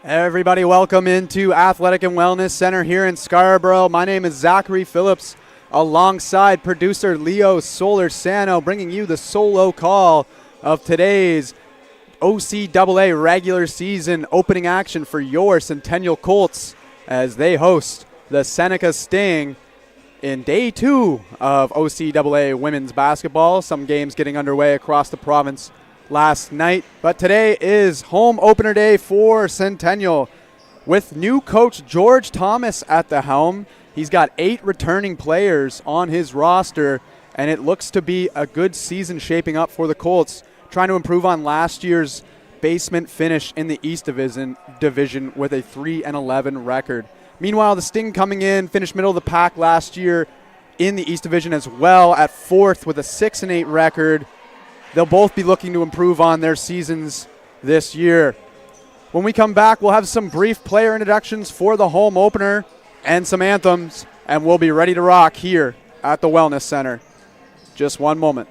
Everybody, welcome into Athletic and Wellness Center here in Scarborough. My name is Zachary Phillips, alongside producer Leo Solorzano, bringing you the solo call of today's OCAA regular season opening action for your Centennial Colts as they host the Seneca Sting in day 2 of OCAA women's basketball. Some games getting underway across the province last night, but today is home opener day for Centennial with new coach George Thomas at the helm. He's got 8 returning players on his roster, and it looks to be a good season shaping up for the Colts, trying to improve on last year's basement finish in the East Division with a 3-11 record. Meanwhile, the Sting coming in, finished middle of the pack last year in the East Division as well at 4th with a 6-8 record. They'll both be looking to improve on their seasons this year. When we come back, we'll have some brief player introductions for the home opener and some anthems, and we'll be ready to rock here at the Wellness Center. Just one moment.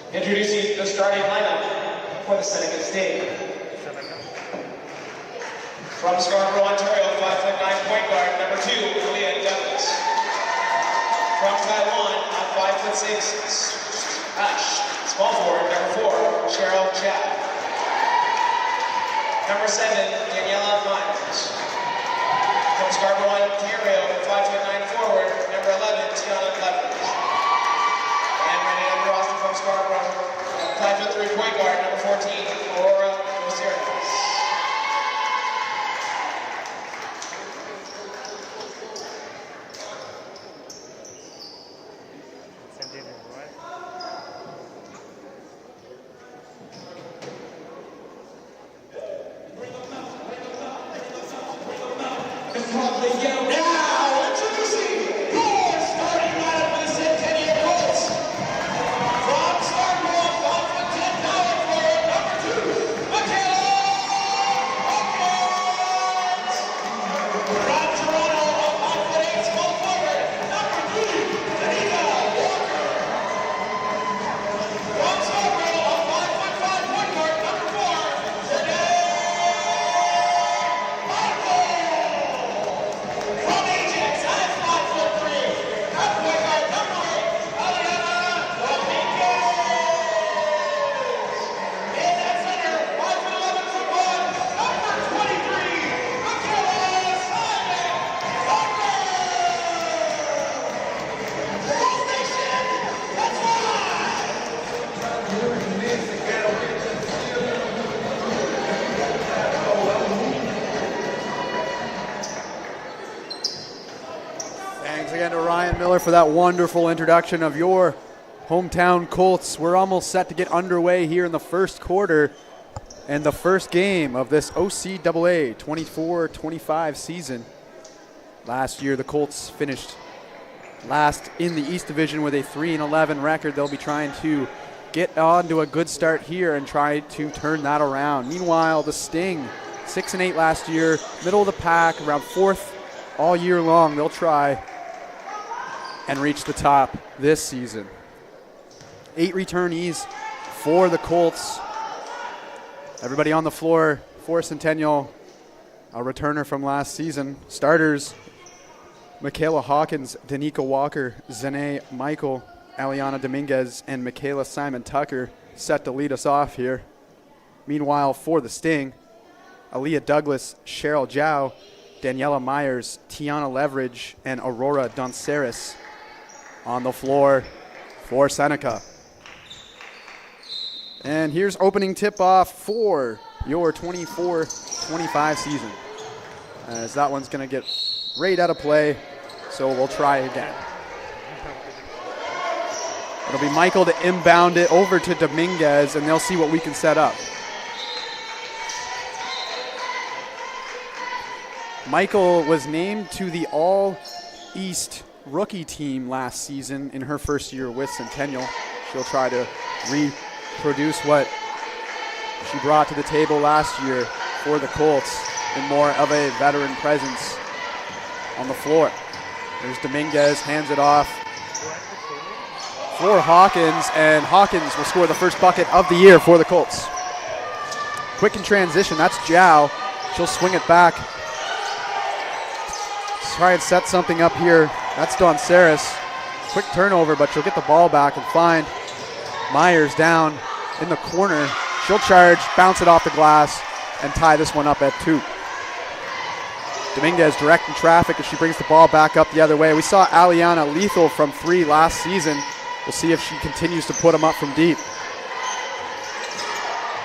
Introducing the starting lineup for the Seneca State. From Scarborough, Ontario, 5'9" point guard, number 2, Aaliyah Douglas. From Taiwan, at 5'6", small forward, number 4, Cheryl Chow. Number 7, Daniela Myers. From Scarborough, Ontario, 5'9" forward, number 11, Tiana Levers. And running up the roster from Scarborough, 5'3" point guard, number 14, Aurora Ceremonies. Now, introducing your starting lineup for the Centennial Colts. From Scarborough, 5'10" power forward, number 2, Michaela Hawkins. From Toronto, 5'8" small forward, number 3, Seneca Walker. From Scarborough, 5'5" point guard, number 4, Seneca. From Ajax, at 5'3", at point guard, number 8, Aliana Dominguez. In that center, 5'11" football, number 23, Michaela Simon Tucker. Full Nation, that's right. Thanks again to Ryan Miller for that wonderful introduction of your hometown Colts. We're almost set to get underway here in the first quarter and the first game of this OCAA 24-25 season. Last year, the Colts finished last in the East Division with a 3-11 record. They'll be trying to get on to a good start here and try to turn that around. Meanwhile, the Sting, 6-8 last year, middle of the pack, around 4th all year long. They'll try and reach the top this season. 8 returnees for the Colts. Everybody on the floor for Centennial, a returner from last season. Starters, Michaela Hawkins, Danica Walker, Zane Michael, Aliana Dominguez, and Michaela Simon Tucker set to lead us off here. Meanwhile, for the Sting, Aaliyah Douglas, Cheryl Zhao, Daniela Myers, Tiana Leverage, and Aurora Donceris on the floor for Seneca. And here's opening tip-off for your 24-25 season, as that one's going to get right out of play, so we'll try again. It'll be Michael to inbound it over to Dominguez, and they'll see what we can set up. Michael was named to the All-East rookie team last season in her first year with Centennial. She'll try to reproduce what she brought to the table last year for the Colts in more of a veteran presence on the floor. There's Dominguez, hands it off for Hawkins, and Hawkins will score the first bucket of the year for the Colts. Quick in transition, that's Zhao. She'll swing it back. Try and set something up here. That's Donceris. Quick turnover, but she'll get the ball back and find Myers down in the corner. She'll charge, bounce it off the glass, and tie this one up at 2. Dominguez directing traffic as she brings the ball back up the other way. We saw Aliana lethal from 3 last season. We'll see if she continues to put them up from deep.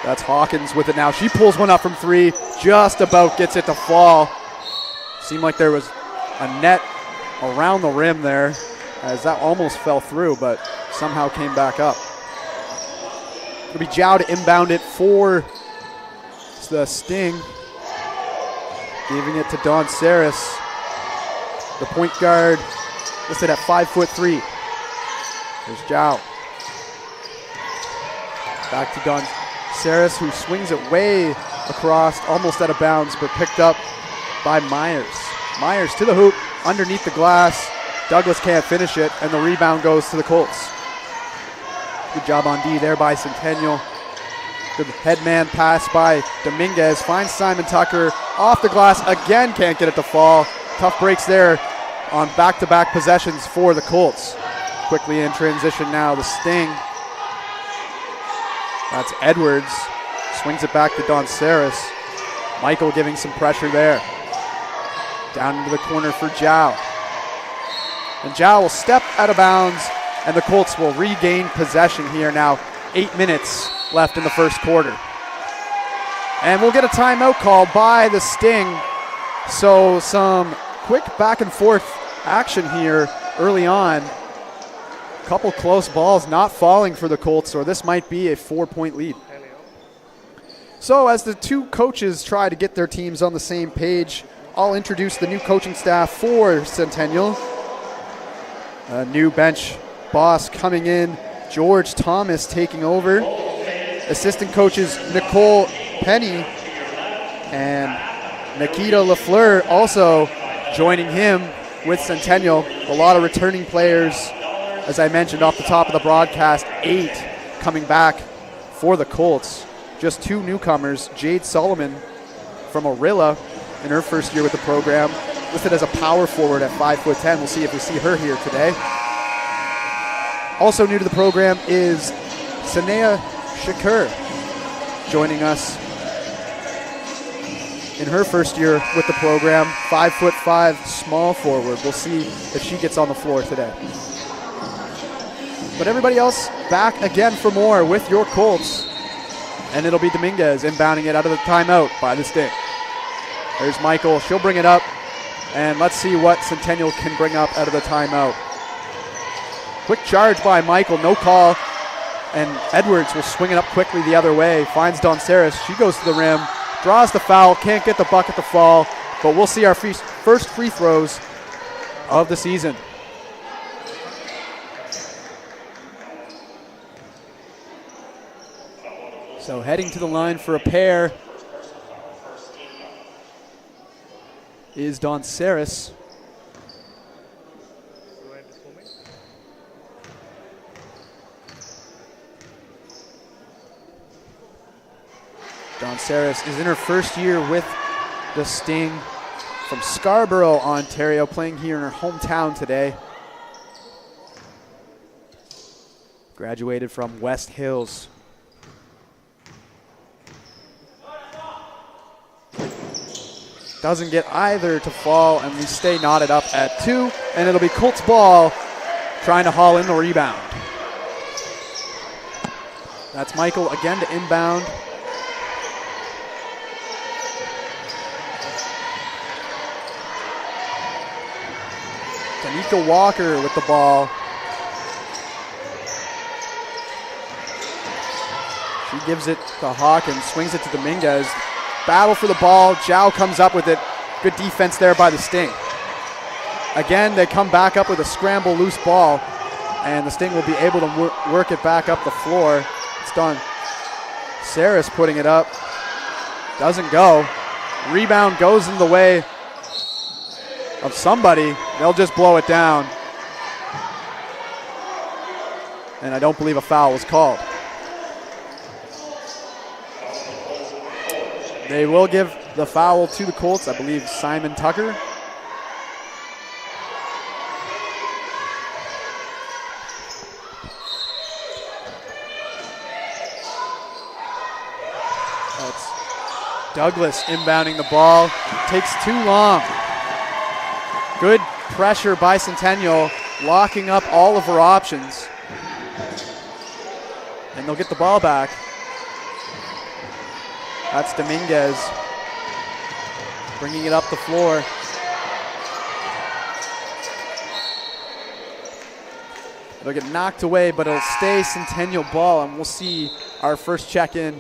That's Hawkins with it now. She pulls one up from 3, just about gets it to fall. Seemed like there was a net around the rim there, as that almost fell through, but somehow came back up. It'll be Zhao to inbound it for the Sting, giving it to Donceris, the point guard, listed at 5'3". There's Zhao. Back to Donceris, who swings it way across, almost out of bounds, but picked up by Myers. Myers to the hoop, underneath the glass. Douglas can't finish it, and the rebound goes to the Colts. Good job on D there by Centennial. Good headman pass by Dominguez. Finds Simon Tucker off the glass. Again, can't get it to fall. Tough breaks there on back-to-back possessions for the Colts. Quickly in transition now, the Sting. That's Edwards. Swings it back to Don Saris. Michael giving some pressure there. Down into the corner for Zhao. And Zhao will step out of bounds, and the Colts will regain possession here now. 8 minutes left in the first quarter. And we'll get a timeout call by the Sting. So some quick back and forth action here early on. Couple close balls not falling for the Colts, or this might be a 4-point lead. So as the two coaches try to get their teams on the same page, I'll introduce the new coaching staff for Centennial. A new bench boss coming in, George Thomas taking over. Assistant coaches Nicole Penny and Nikita LaFleur also joining him with Centennial. A lot of returning players, as I mentioned off the top of the broadcast, 8 coming back for the Colts. Just 2 newcomers, Jade Solomon from Orilla in her first year with the program, listed as a power forward at 5'10". We'll see if we see her here today. Also new to the program is Sanea Shakur, joining us in her first year with the program, 5'5", small forward. We'll see if she gets on the floor today. But everybody else back again for more with your Colts. And it'll be Dominguez inbounding it out of the timeout by the Sting. There's Michael. She'll bring it up. And let's see what Centennial can bring up out of the timeout. Quick charge by Michael. No call. And Edwards will swing it up quickly the other way. Finds Don Saris. She goes to the rim. Draws the foul. Can't get the bucket to fall. But we'll see our first free throws of the season. So heading to the line for a pair is Don Saris. Don Saris is in her first year with the Sting from Scarborough, Ontario, playing here in her hometown today. Graduated from West Hills. Doesn't get either to fall, and we stay knotted up at 2, and it'll be Colts ball trying to haul in the rebound. That's Michael again to inbound. Danica Walker with the ball. She gives it to Hawkins, swings it to Dominguez. Battle for the ball. Zhao comes up with it. Good defense there by the Sting. Again, they come back up with a scramble loose ball, and the Sting will be able to work it back up the floor. It's done. Saris putting it up. Doesn't go. Rebound goes in the way of somebody. They'll just blow it down. And I don't believe a foul was called. They will give the foul to the Colts, I believe Simon Tucker. That's Douglas inbounding the ball. Takes too long. Good pressure by Centennial, locking up all of her options. And they'll get the ball back. That's Dominguez bringing it up the floor. It'll get knocked away, but it'll stay Centennial ball, and we'll see our first check-in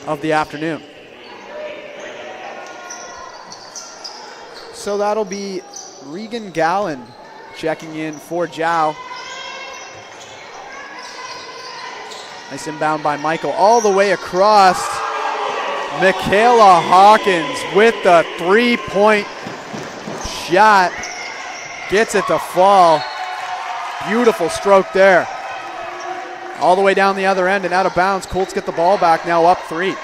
of the afternoon. So that'll be Regan Gallen checking in for Zhao. Nice inbound by Michael all the way across. Michaela Hawkins with the 3-point shot. Gets it to fall. Beautiful stroke there. All the way down the other end and out of bounds. Colts get the ball back, now up 3.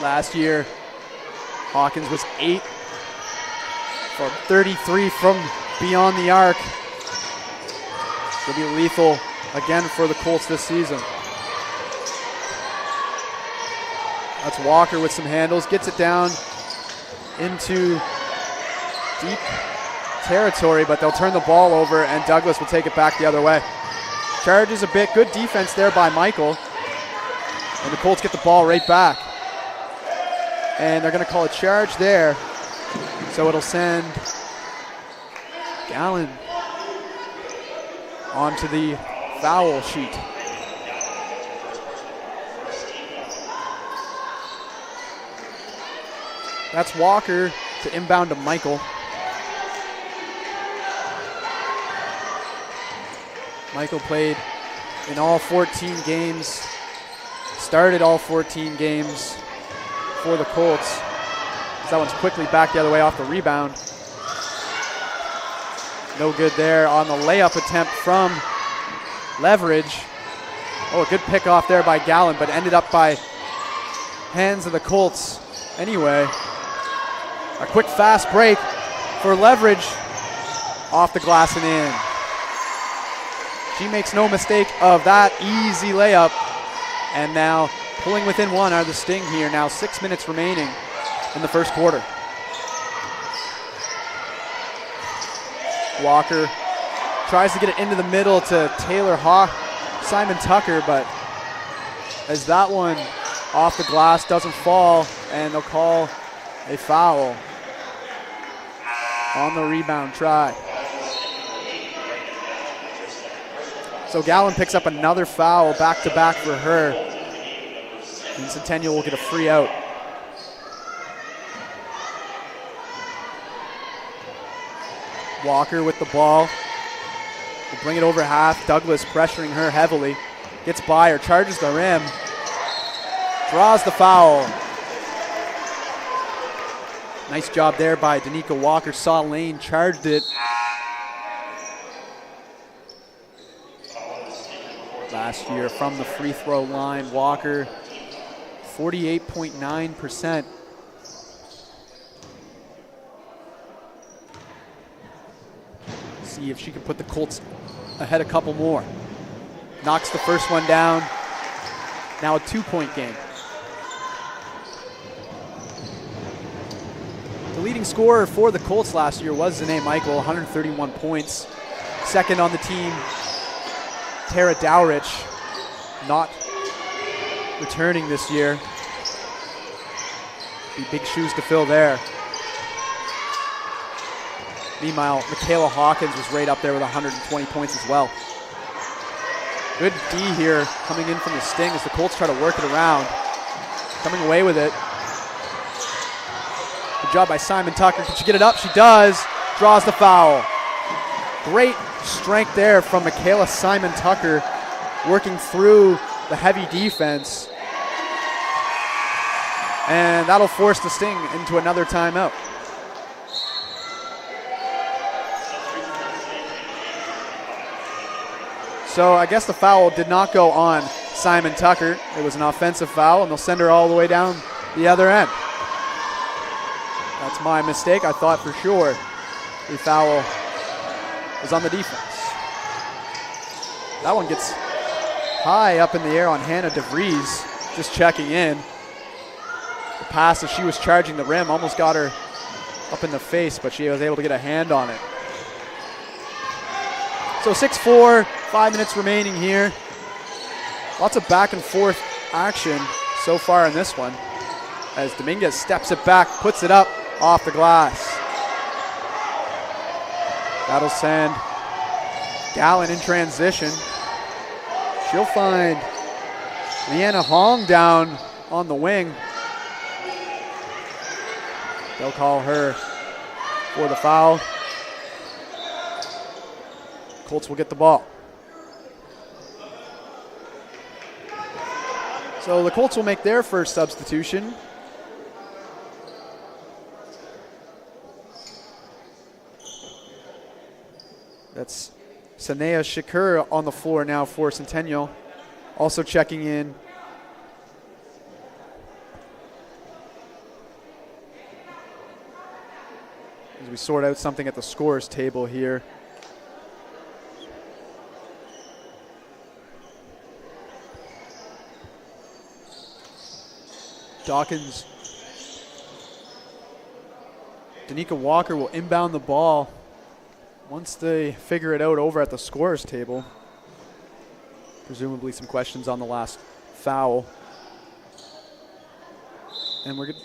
Last year, Hawkins was 8 for 33 from beyond the arc. She'll be lethal again for the Colts this season. That's Walker with some handles, gets it down into deep territory, but they'll turn the ball over and Douglas will take it back the other way. Charges a bit, good defense there by Michael. And the Colts get the ball right back. And they're gonna call a charge there. So it'll send Gallen onto the foul sheet. That's Walker to inbound to Michael. Michael played in all 14 games, started all 14 games for the Colts. That one's quickly back the other way off the rebound. No good there on the layup attempt from Leverage. Oh, a good pick off there by Gallen, but ended up by hands of the Colts anyway. A quick fast break for Leverage. Off the glass and in. She makes no mistake of that easy layup. And now pulling within 1 are the Sting here. Now 6 minutes remaining in the first quarter. Walker tries to get it into the middle to Simon Tucker, but as that one off the glass doesn't fall, and they'll call a foul on the rebound try. So Gallen picks up another foul back-to-back for her. And Centennial will get a free out. Walker with the ball. Will bring it over half. Douglas pressuring her heavily. Gets by her, charges the rim. Draws the foul. Nice job there by Danica Walker. Saw lane, charged it. Last year from the free throw line, Walker 48.9%. See if she can put the Colts ahead a couple more. Knocks the first one down. Now a 2-point game. The leading scorer for the Colts last year was Zane Michael, 131 points. Second on the team, Tara Dowrich, not returning this year. Be big shoes to fill there. Meanwhile, Michaela Hawkins was right up there with 120 points as well. Good D here coming in from the Sting as the Colts try to work it around. Coming away with it. Good job by Simon Tucker. Can she get it up? She does. Draws the foul. Great strength there from Michaela Simon Tucker, working through the heavy defense. And that'll force the Sting into another timeout. So I guess the foul did not go on Simon Tucker. It was an offensive foul, and they'll send her all the way down the other end. That's my mistake. I thought for sure the foul was on the defense. That one gets high up in the air on Hannah DeVries, just checking in. The pass as she was charging the rim almost got her up in the face, but she was able to get a hand on it. So 6-4, 5 minutes remaining here. Lots of back and forth action so far in this one as Dominguez steps it back, puts it up off the glass. That'll send Gallen in transition. She'll find Leanna Hong down on the wing. They'll call her for the foul. Colts will get the ball. So the Colts will make their first substitution. That's Sanea Shakur on the floor now for Centennial. Also checking in. As we sort out something at the scorers table here. Dawkins. Danica Walker will inbound the ball once they figure it out over at the scorers table. Presumably some questions on the last foul. And we're good.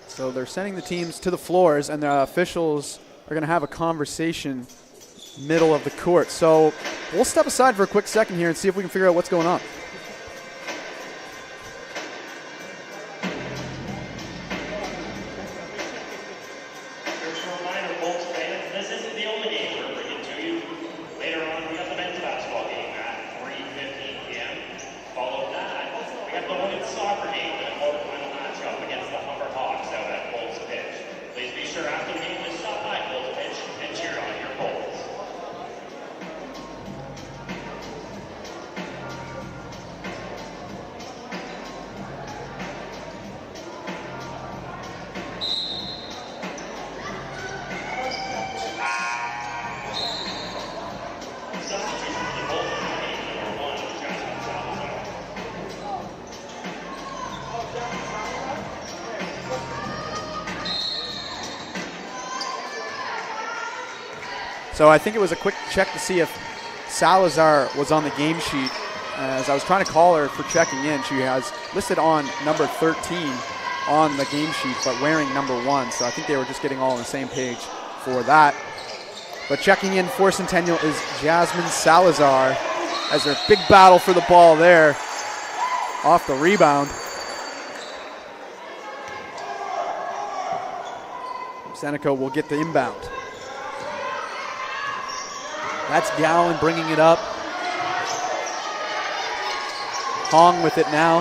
So they're sending the teams to the floors, and the officials are going to have a conversation middle of the court. So we'll step aside for a quick second here and see if we can figure out what's going on. So I think it was a quick check to see if Salazar was on the game sheet. As I was trying to call her for checking in, she has listed on number 13 on the game sheet, but wearing number 1. So I think they were just getting all on the same page for that. But checking in for Centennial is Jasmine Salazar, as their big battle for the ball there off the rebound. Seneca will get the inbound. That's Gowan bringing it up. Hong with it now.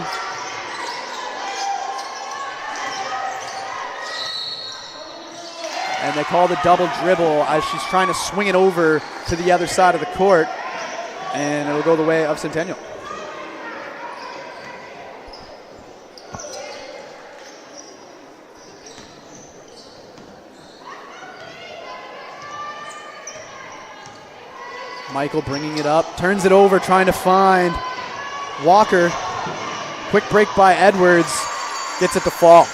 And they call the double dribble as she's trying to swing it over to the other side of the court. And it'll go the way of Centennial. Michael bringing it up, turns it over, trying to find Walker. Quick break by Edwards, gets it to fall.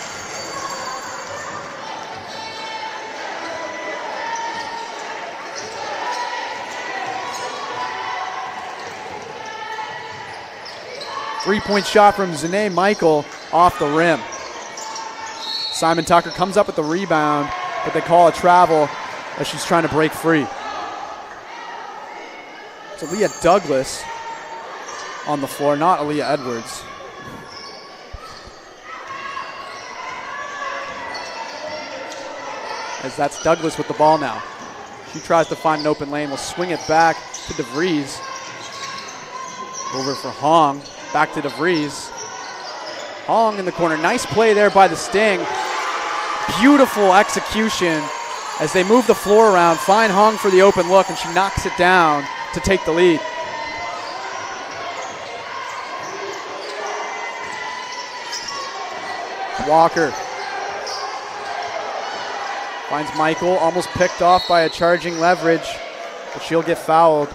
Three-point shot from Zane Michael off the rim. Simon Tucker comes up with the rebound, but they call a travel as she's trying to break free. It's Aaliyah Douglas on the floor, not Aaliyah Edwards. As that's Douglas with the ball now. She tries to find an open lane, will swing it back to DeVries. Over for Hong, back to DeVries. Hong in the corner, nice play there by the Sting. Beautiful execution as they move the floor around, find Hong for the open look, and she knocks it down to take the lead. Walker finds Michael, almost picked off by a charging Leverage, but she'll get fouled.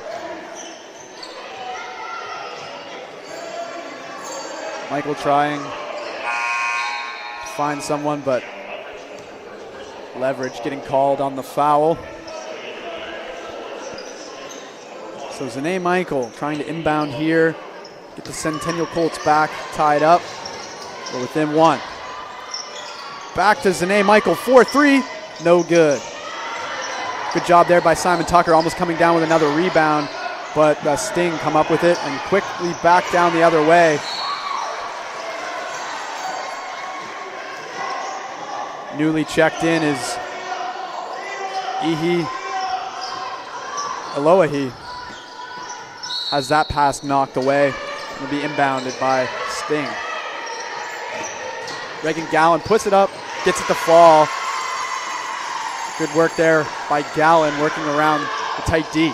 Michael trying to find someone, but Leverage getting called on the foul. So Zane Michael trying to inbound here, get the Centennial Colts back tied up. We're within 1. Back to Zane Michael, 4-3, no good. Good job there by Simon Tucker, almost coming down with another rebound, but the Sting come up with it and quickly back down the other way. Newly checked in is Ihi Eloahi. Has that pass knocked away. Will be inbounded by Sting. Reagan Gallen puts it up, gets it to fall. Good work there by Gallen working around the tight D.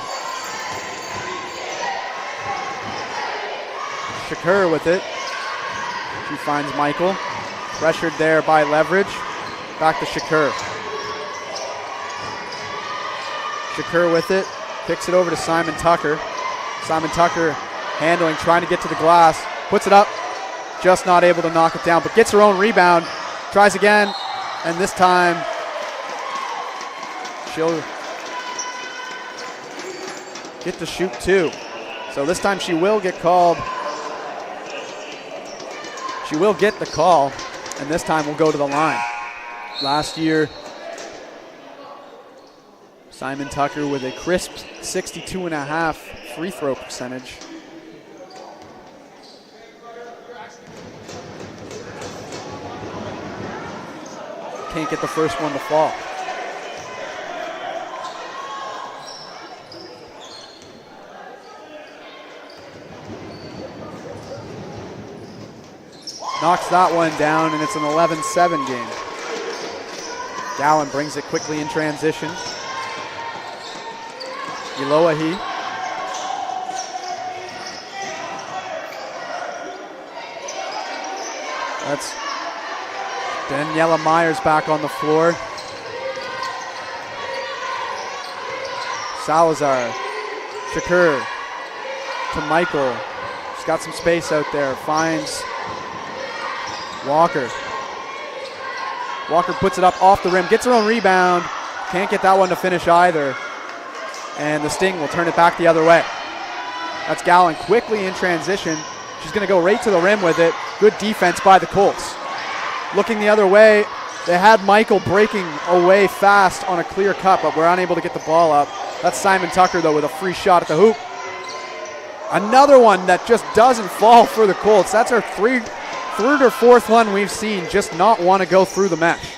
Shakur with it. She finds Michael. Pressured there by Leverage. Back to Shakur. Shakur with it. Kicks it over to Simon Tucker. Simon Tucker handling, trying to get to the glass. Puts it up. Just not able to knock it down, but gets her own rebound. Tries again, and this time she'll get to shoot 2. So this time she will get called. She will get the call, and this time we'll go to the line. Last year, Simon Tucker with a crisp 62.5 free throw percentage. Can't get the first one to fall. Knocks that one down, and it's an 11-7 game. Gallen brings it quickly in transition. Eloahi. That's Daniela Myers back on the floor. Salazar. Shakur to Michael. She's got some space out there. Finds Walker. Walker puts it up off the rim. Gets her own rebound. Can't get that one to finish either. And the Sting will turn it back the other way. That's Gallen quickly in transition. She's going to go right to the rim with it. Good defense by the Colts. Looking the other way, they had Michael breaking away fast on a clear cut, but we're unable to get the ball up. That's Simon Tucker, though, with a free shot at the hoop. Another one that just doesn't fall for the Colts. That's our third or fourth one we've seen just not want to go through the mesh.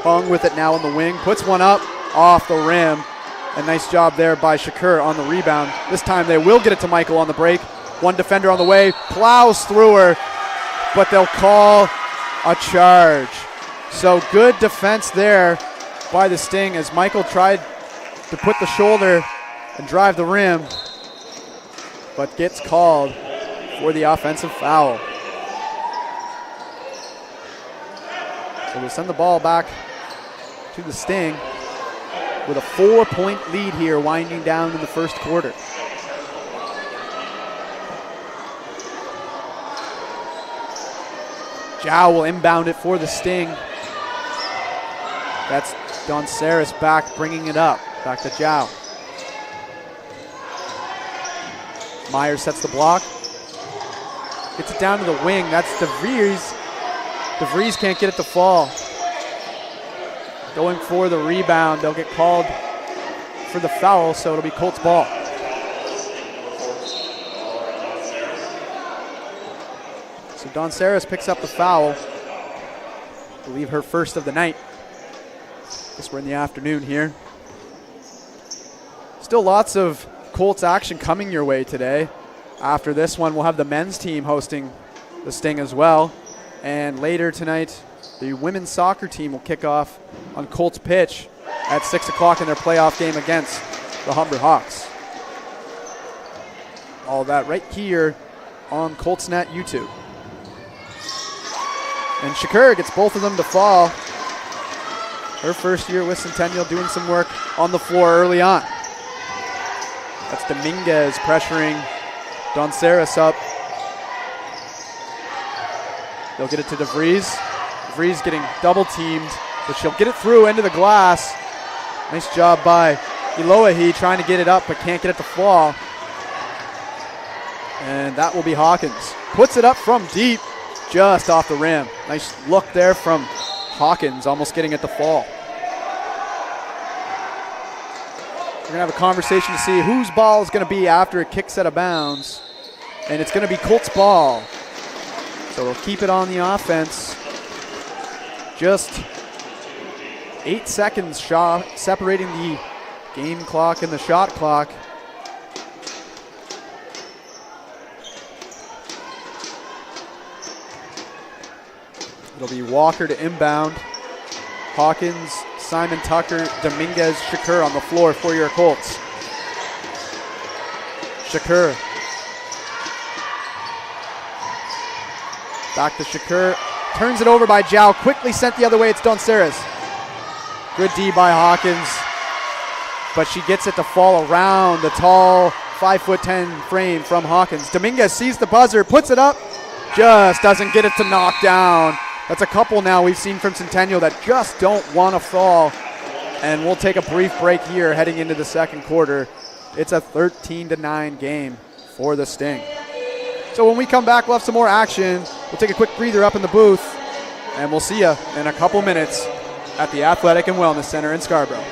Hung with it now in the wing. Puts one up off the rim. A nice job there by Shakur on the rebound. This time they will get it to Michael on the break. One defender on the way. Plows through her, but they'll call a charge. So good defense there by the Sting as Michael tried to put the shoulder and drive the rim, but gets called for the offensive foul. So we'll send the ball back to the Sting with a 4-point lead here winding down in the first quarter. Zhao will inbound it for the Sting. That's Donceris back, bringing it up. Back to Zhao. Myers sets the block. Gets it down to the wing. That's DeVries. DeVries can't get it to fall. Going for the rebound. They'll get called for the foul, so it'll be Colts ball. So Donceris picks up the foul. I believe her first of the night. Guess we're in the afternoon here. Still lots of Colts action coming your way today. After this one, we'll have the men's team hosting the Sting as well. And later tonight, the women's soccer team will kick off on Colts pitch at 6 o'clock in their playoff game against the Humber Hawks. All that right here on ColtsNet YouTube. And Shakur gets both of them to fall. Her first year with Centennial, doing some work on the floor early on. That's Dominguez pressuring Donceris up. They'll get it to DeVries. DeVries getting double teamed, but she'll get it through into the glass. Nice job by Eloahi trying to get it up, but can't get it to fall. And that will be Hawkins. Puts it up from deep, just off the rim. Nice look there from Hawkins, almost getting it to fall. We're going to have a conversation to see whose ball is going to be after it kicks out of bounds. And it's going to be Colts ball. So they'll keep it on the offense. Just 8 seconds separating the game clock and the shot clock. It'll be Walker to inbound. Hawkins, Simon Tucker, Dominguez, Shakur on the floor for your Colts. Shakur. Back to Shakur. Turns it over by Zhao. Quickly sent the other way. It's Donceres. Good D by Hawkins. But she gets it to fall around the tall 5'10" frame from Hawkins. Dominguez sees the buzzer, puts it up. Just doesn't get it to knock down. That's a couple now we've seen from Centennial that just don't want to fall. And we'll take a brief break here heading into the second quarter. It's a 13-9 game for the Sting. So when we come back, we'll have some more action. We'll take a quick breather up in the booth, and we'll see you in a couple minutes at the Athletic and Wellness Center in Scarborough.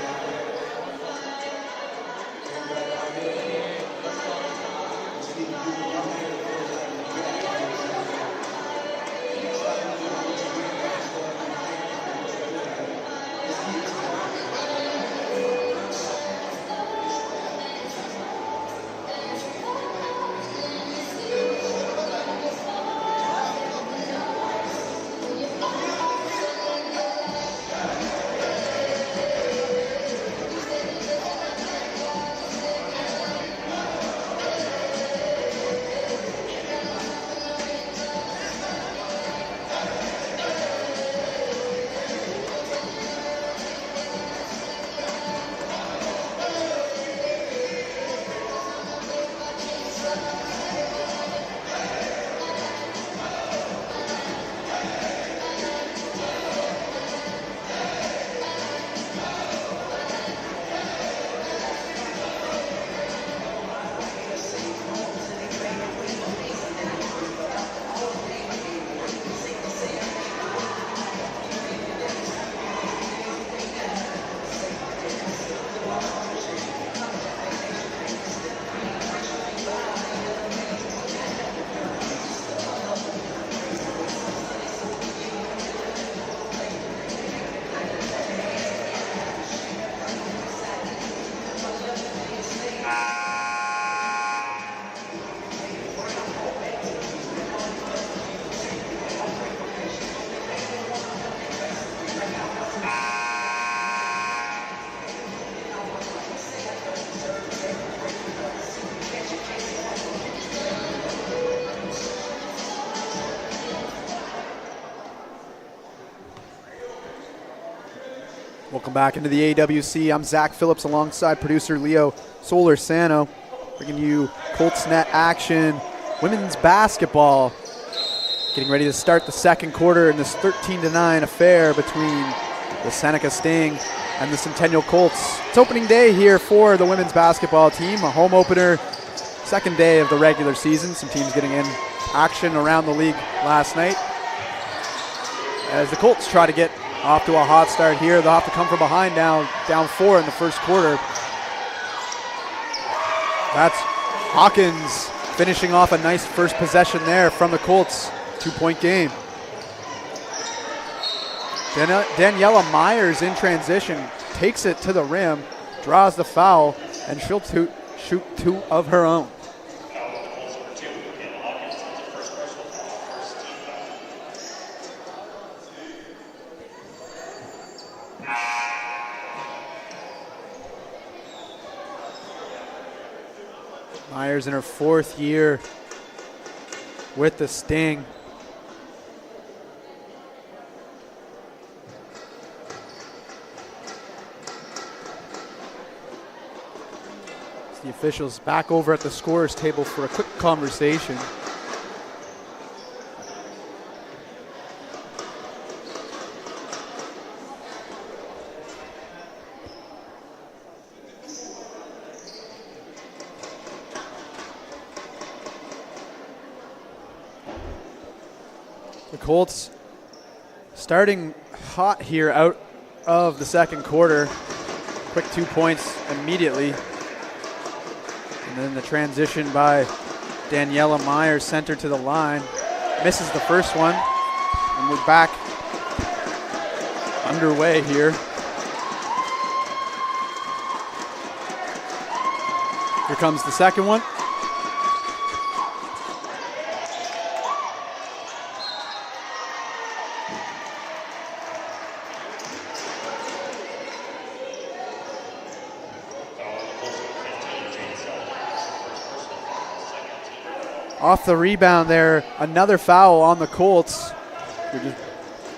Welcome back into the AWC. I'm Zach Phillips alongside producer Leo Soler-Sano, bringing you Colts Net action. Women's basketball getting ready to start the second quarter in this 13-9 affair between the Seneca Sting and the Centennial Colts. It's opening day here for the women's basketball team, a home opener, second day of the regular season. Some teams getting in action around the league last night. As the Colts try to get off to a hot start here, they'll have to come from behind now, down 4 in the first quarter. That's Hawkins finishing off a nice first possession there from the Colts. 2-point game. Daniela Myers in transition, takes it to the rim, draws the foul, and she'll shoot 2 of her own. Myers in her 4th year with the Sting. The officials back over at the scorer's table for a quick conversation. The Colts starting hot here out of the second quarter. Quick 2 points immediately. And then the transition by Daniela Myers, center to the line. Misses the first one. And we're back underway here. Here comes the second one. Off the rebound there, another foul on the Colts.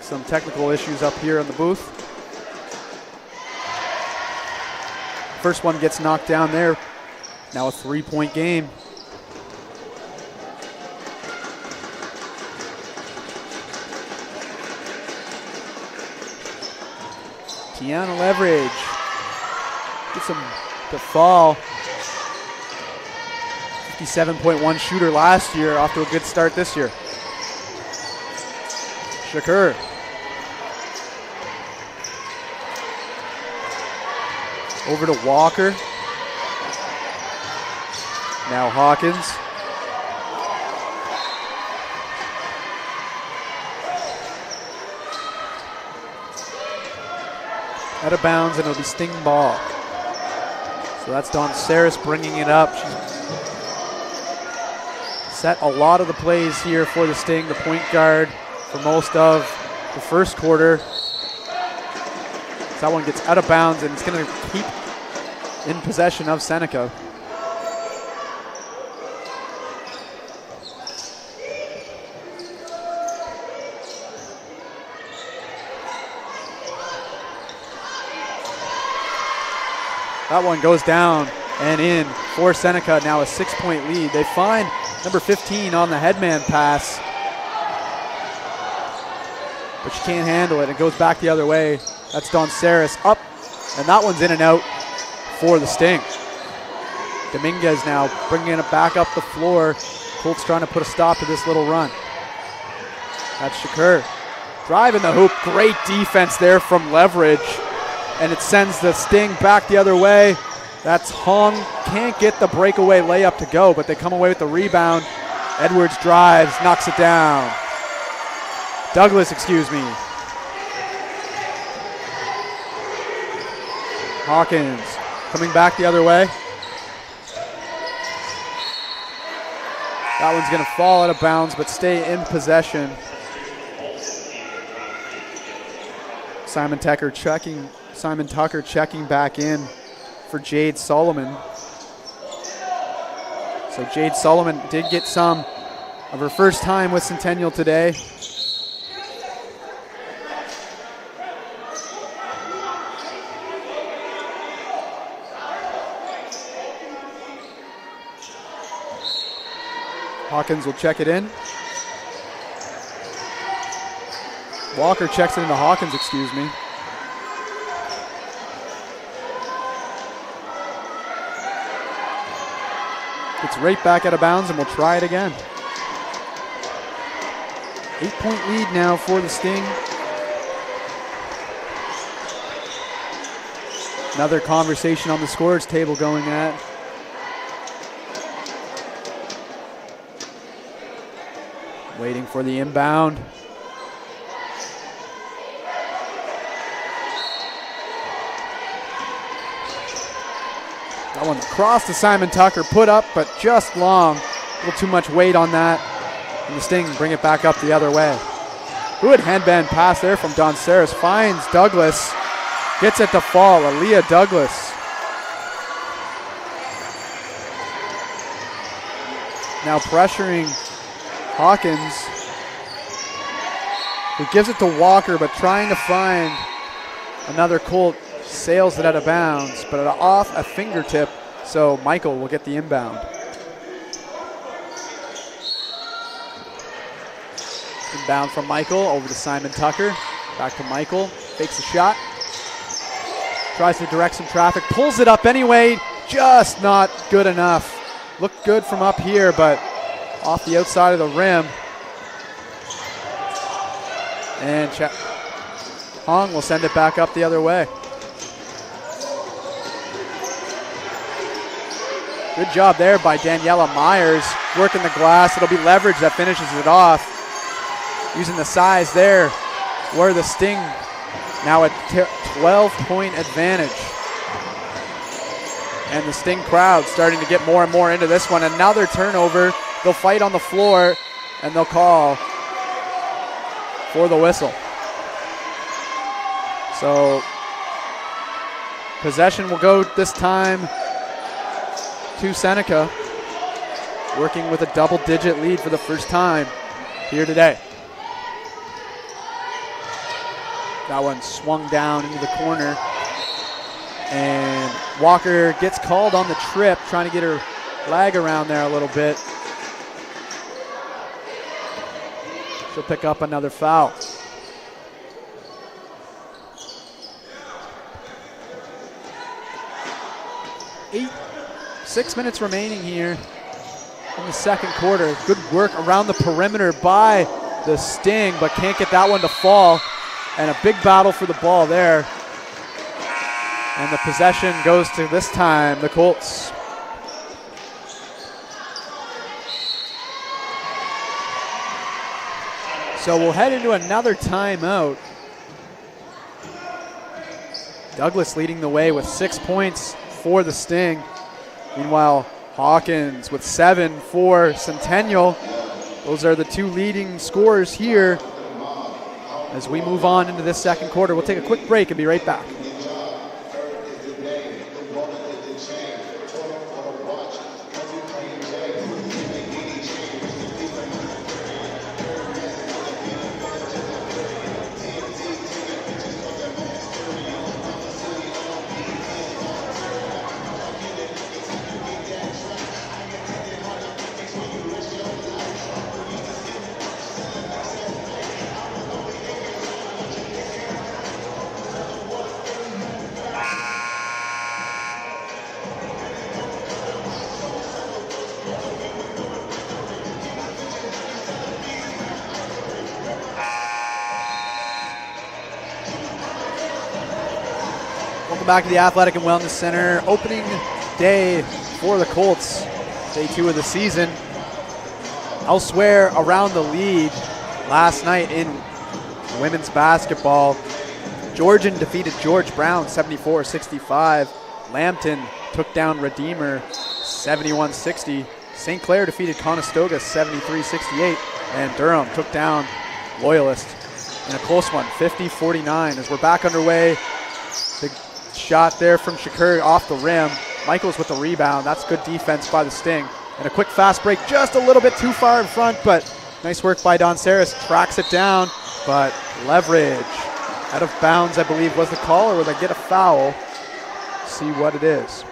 Some technical issues up here in the booth. First one gets knocked down there. Now a 3-point game. Tiana Leverage gets him to fall. 57.1 shooter last year, off to a good start this year. Shakur. Over to Walker. Now Hawkins. Out of bounds, and it'll be Sting ball. So that's Dawn Saris bringing it up. She's set a lot of the plays here for the Sting, the point guard for most of the first quarter. So that one gets out of bounds, and it's going to keep in possession of Seneca. That one goes down and in for Seneca. Now a 6-point lead. They find number 15 on the headman pass, but she can't handle it. It goes back the other way. That's Dawn Saris up, and that one's in and out for the Sting. Dominguez now bringing it back up the floor. Colts trying to put a stop to this little run. That's Shakur. Driving the hoop. Great defense there from Leverage. And it sends the Sting back the other way. That's Hong. Can't get the breakaway layup to go, but they come away with the rebound. Edwards drives, knocks it down. Douglas, excuse me. Hawkins coming back the other way. That one's going to fall out of bounds, but stay in possession. Simon Tucker checking back in for Jade Solomon. So Jade Solomon did get some of her first time with Centennial today. Hawkins will check it in. Walker checks it into Hawkins, excuse me. It's right back out of bounds, and we'll try it again. 8-point lead now for the Sting. Another conversation on the scores table going at. Waiting for the inbound. That one across to Simon Tucker, put up, but just long. A little too much weight on that. And the Sting bring it back up the other way. Good headband pass there from Dawn Saris. Finds Douglas. Gets it to fall. Aaliyah Douglas. Now pressuring Hawkins, who gives it to Walker, but trying to find another Colt. Sails it out of bounds, but off a fingertip, so Michael will get the inbound. Inbound from Michael, over to Simon Tucker. Back to Michael, fakes a shot. Tries to direct some traffic, pulls it up anyway, just not good enough. Looked good from up here, but off the outside of the rim. And Hong will send it back up the other way. Good job there by Daniela Myers, working the glass. It'll be Leverage that finishes it off. Using the size there, where the Sting now a 12-point advantage. And the Sting crowd starting to get more and more into this one. Another turnover. They'll fight on the floor, and they'll call for the whistle. So possession will go this time to Seneca. working with a double-digit lead for the first time here today. That one swung down into the corner. And Walker gets called on the trip, trying to get her leg around there a little bit. She'll pick up another foul. 6 minutes remaining here in the second quarter. Good work around the perimeter by the Sting, but can't get that one to fall. And a big battle for the ball there. And the possession goes to, this time, the Colts. So we'll head into another timeout. Douglas leading the way with 6 points for the Sting. Meanwhile, Hawkins with 7 for Centennial. Those are the two leading scorers here. As we move on into this second quarter, we'll take a quick break and be right back. Back to the Athletic and Wellness Center. Opening day for the Colts. Day 2 of the season. Elsewhere around the league, last night in women's basketball, Georgian defeated George Brown 74-65. Lambton took down Redeemer 71-60. St. Clair defeated Conestoga 73-68. And Durham took down Loyalist in a close one, 50-49. As we're back underway, big shot there from Shakur off the rim. Michaels with the rebound. That's good defense by the Sting. And a quick fast break, just a little bit too far in front, but nice work by Don Saris. Tracks it down, but leverage. Out of bounds, I believe, was the call, or would I get a foul? See what it is.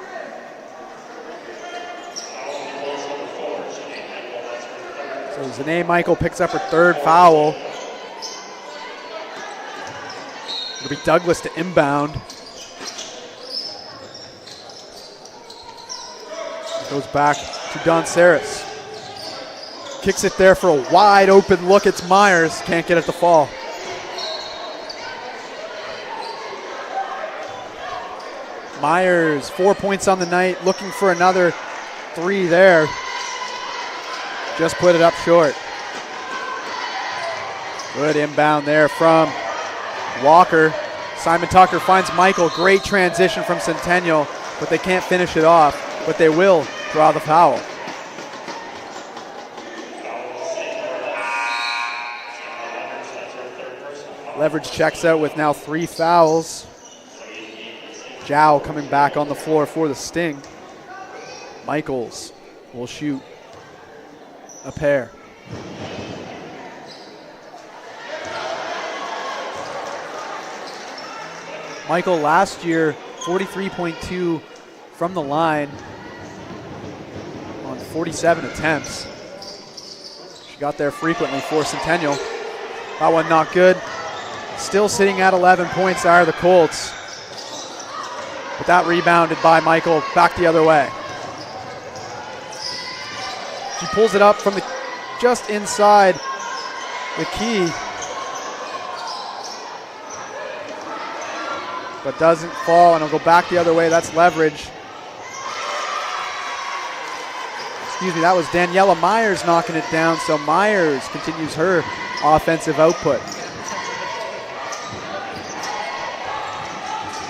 So Zane Michael picks up her third foul. It'll be Douglas to inbound. Goes back to Don Saris. Kicks it there for a wide open look. It's Myers. Can't get it to fall. Myers, 4 points on the night. Looking for another 3 there. Just put it up short. Good inbound there from Walker. Simon Tucker finds Michael. Great transition from Centennial, but they can't finish it off. But they will draw the foul. Leverage checks out with now 3 fouls. Zhao coming back on the floor for the Sting. Michaels will shoot a pair. Michael last year, 43.2 from the line on 47 attempts. She got there frequently for Centennial. That one not good. Still sitting at 11 points are the Colts. But that rebounded by Michael back the other way. She pulls it up from the just inside the key, but doesn't fall, and it'll go back the other way. That's leverage. Excuse me, that was Daniela Myers knocking it down, so Myers continues her offensive output.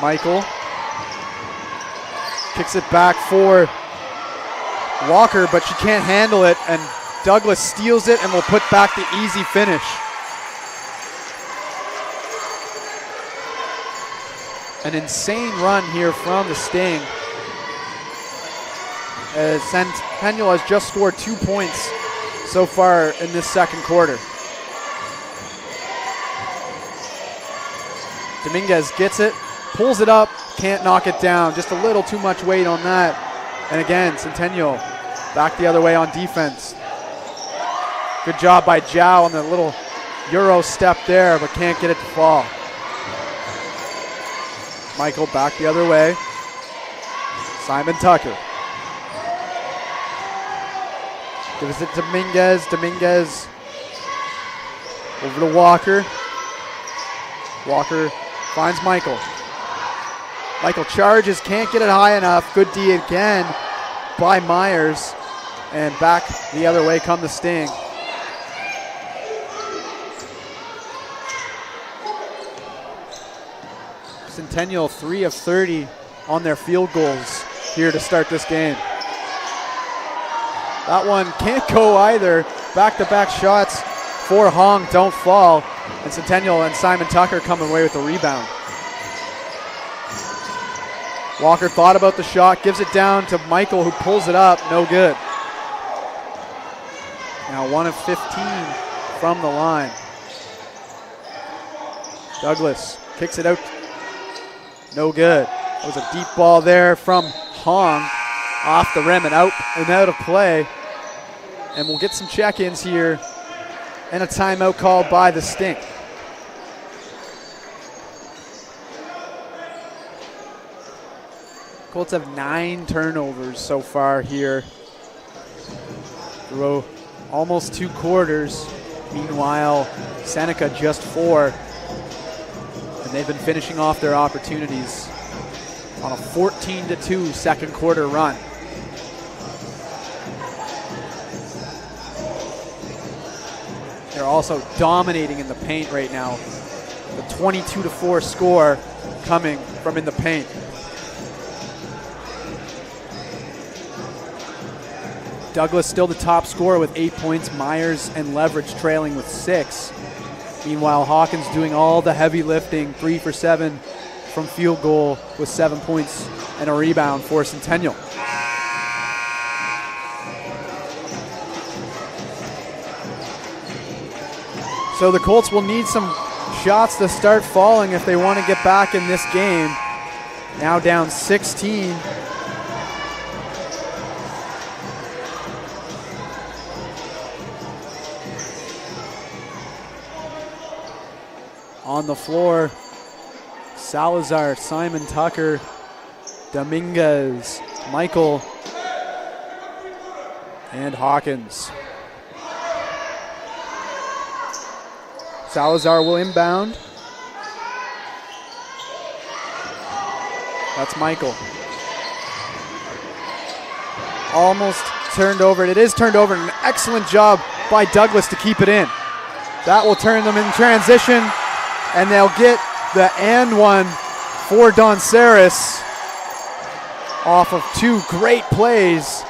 Michael kicks it back for Walker, but she can't handle it, and Douglas steals it and will put back the easy finish. An insane run here from the Sting. as Centennial has just scored 2 points so far in this second quarter. Dominguez gets it, pulls it up, can't knock it down. Just a little too much weight on that. And again, Centennial back the other way on defense. Good job by Zhao on the little Euro step there, but can't get it to fall. Michael back the other way. Simon Tucker. Gives it to Dominguez. Dominguez over to Walker. Walker finds Michael. Michael charges, can't get it high enough. Good D again by Myers. And back the other way come the Sting. Centennial 3 of 30 on their field goals here to start this game. That one can't go either. Back-to-back shots for Hong don't fall. And Centennial and Simon Tucker coming away with the rebound. Walker thought about the shot, gives it down to Michael, who pulls it up, no good. Now 1 of 15 from the line. Douglas kicks it out, no good. That was a deep ball there from Hong, off the rim and out of play. And we'll get some check-ins here and a timeout called by the Sting. Colts have 9 turnovers so far here through almost 2 quarters. Meanwhile, Seneca just 4. And they've been finishing off their opportunities on a 14-2 second quarter run. They're also dominating in the paint right now. The 22-4 score coming from in the paint. Douglas still the top scorer with 8 points. Myers and Leverage trailing with 6. Meanwhile, Hawkins doing all the heavy lifting, 3 for 7 from field goal with 7 points and a rebound for Centennial. So the Colts will need some shots to start falling if they want to get back in this game. Now down 16. On the floor, Salazar, Simon Tucker, Dominguez, Michael, and Hawkins. Salazar will inbound. That's Michael. Almost turned over. It is turned over. An excellent job by Douglas to keep it in. That will turn them in transition, and they'll get the and one for Donceris off of 2 great plays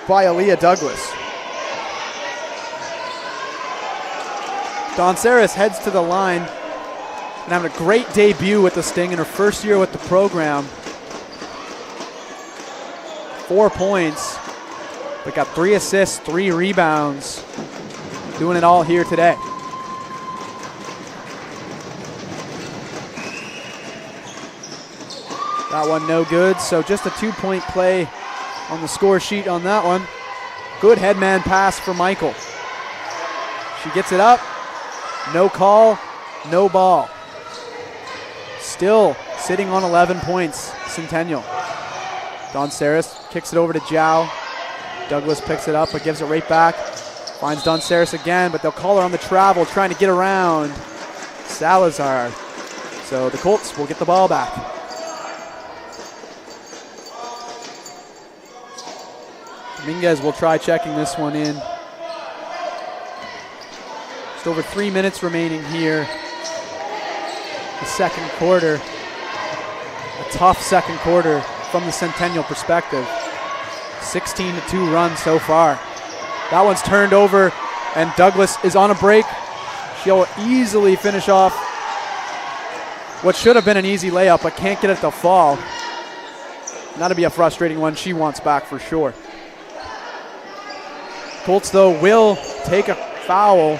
by Aaliyah Douglas. Donceris heads to the line and having a great debut with the Sting in her first year with the program. 4 points, but got 3 assists, 3 rebounds. Doing it all here today. That one no good, so just a 2-point play on the score sheet on that one. Good headman pass for Michael. She gets it up. No call, no ball. Still sitting on 11 points, Centennial. Donceris kicks it over to Zhao. Douglas picks it up but gives it right back. Finds Donceris again, but they'll call her on the travel, trying to get around Salazar. So the Colts will get the ball back. Dominguez will try checking this one in. Just over 3 minutes remaining here. The second quarter. A tough second quarter from the Centennial perspective. 16-2 run so far. That one's turned over, and Douglas is on a break. She'll easily finish off what should have been an easy layup, but can't get it to fall. That'll be a frustrating one she wants back for sure. Colts, though, will take a foul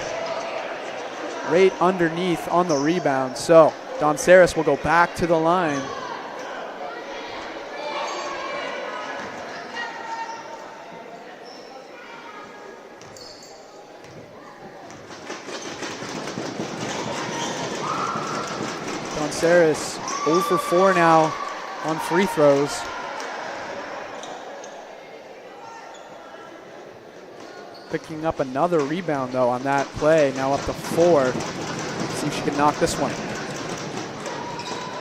right underneath on the rebound. So Donceris will go back to the line. Donceris 0 for 4 now on free throws. Picking up another rebound, though, on that play. Now up to 4. Let's see if she can knock this one.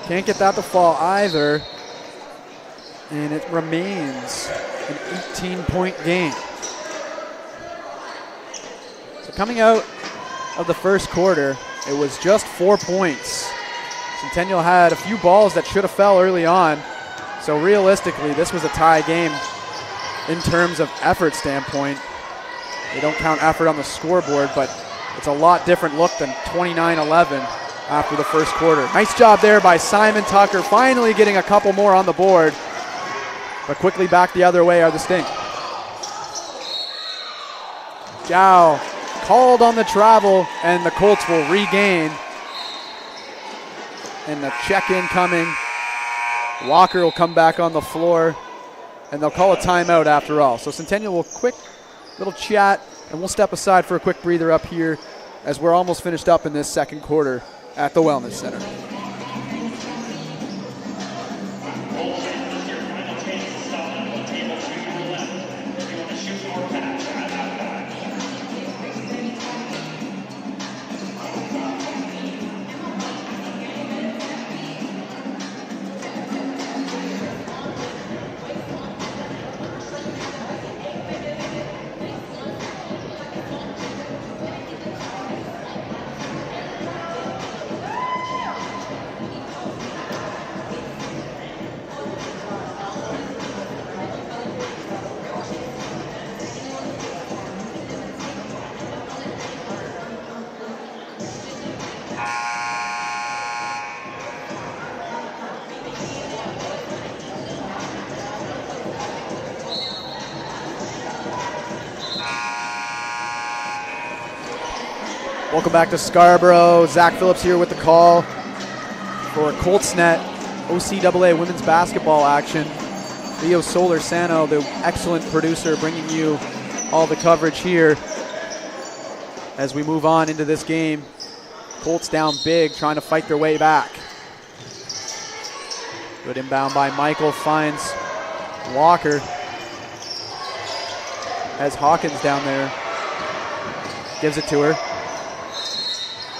Can't get that to fall either. And it remains an 18-point game. So coming out of the first quarter, it was just 4 points. Centennial had a few balls that should have fell early on. So realistically, this was a tie game in terms of effort standpoint. They don't count effort on the scoreboard, but it's a lot different look than 29-11 after the first quarter. Nice job there by Simon Tucker, finally getting a couple more on the board, but quickly back the other way are the Sting. Zhao called on the travel, and the Colts will regain. And the check-in coming. Walker will come back on the floor, and they'll call a timeout after all. So Centennial will quick little chat, and we'll step aside for a quick breather up here as we're almost finished up in this second quarter at the Wellness Center. Welcome back to Scarborough. Zach Phillips here with the call for ColtsNet OCAA women's basketball action. Leo Soler-Sano, the excellent producer, bringing you all the coverage here as we move on into this game. Colts down big, trying to fight their way back. Good inbound by Michael, finds Walker. Has Hawkins down there. Gives it to her.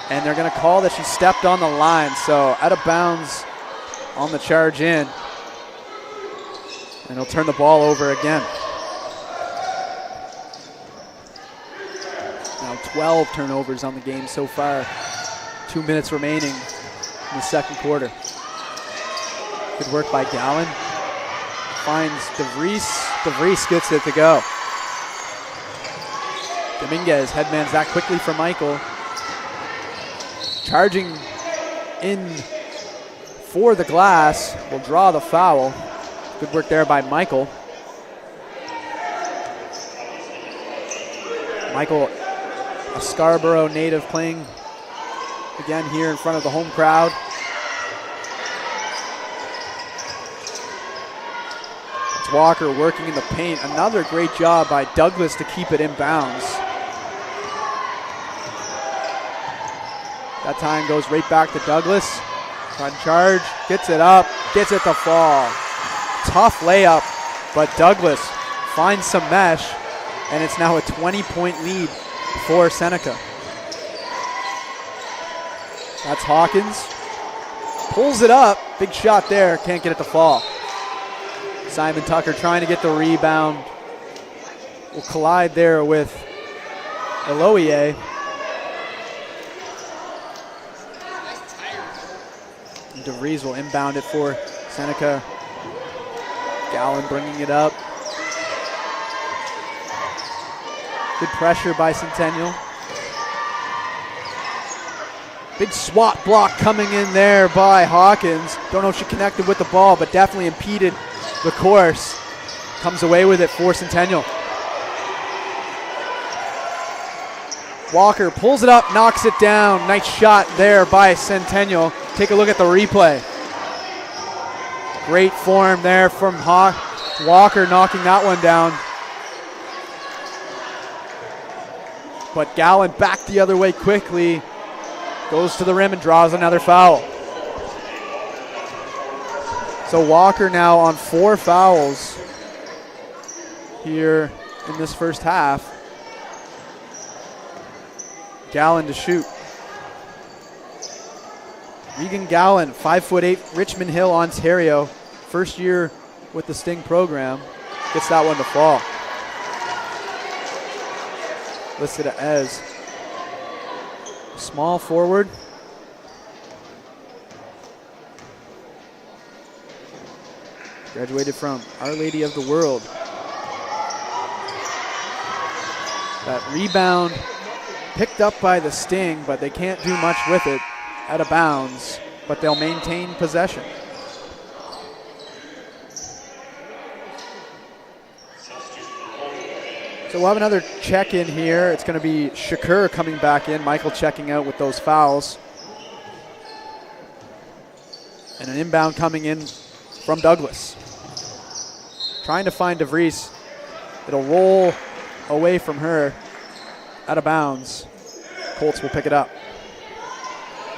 And they're going to call that she stepped on the line, so out of bounds on the charge in. And he'll turn the ball over again. Now 12 turnovers on the game so far. 2 minutes remaining in the second quarter. Good work by Gowan. Finds DeVries. DeVries gets it to go. Dominguez headmans that quickly for Michael. Charging in for the glass, will draw the foul. Good work there by Michael. Michael, a Scarborough native, playing again here in front of the home crowd. It's Walker working in the paint. Another great job by Douglas to keep it in bounds. That time goes right back to Douglas. On charge, gets it up, gets it to fall. Tough layup, but Douglas finds some mesh, and it's now a 20-point lead for Seneca. That's Hawkins. Pulls it up, big shot there, can't get it to fall. Simon Tucker trying to get the rebound. Will collide there with Eloie. DeVries will inbound it for Seneca. Gowan bringing it up. Good pressure by Centennial. Big swat block coming in there by Hawkins. Don't know if she connected with the ball, but definitely impeded the course. Comes away with it for Centennial. Walker pulls it up, knocks it down. Nice shot there by Centennial. Take a look at the replay. Great form there from Walker, knocking that one down. But Gallen back the other way quickly. Goes to the rim and draws another foul. So Walker now on 4 fouls here in this first half. Gallen to shoot. Regan Gallen, 5'8", Richmond Hill, Ontario. First year with the Sting program. Gets that one to fall. Listed as small forward. Graduated from Our Lady of the World. That rebound picked up by the Sting, but they can't do much with it out of bounds, but they'll maintain possession. So we'll have another check-in here. It's going to be Shakur coming back in. Michael checking out with those fouls. And an inbound coming in from Douglas. Trying to find DeVries. It'll roll away from her, out of bounds. Colts will pick it up.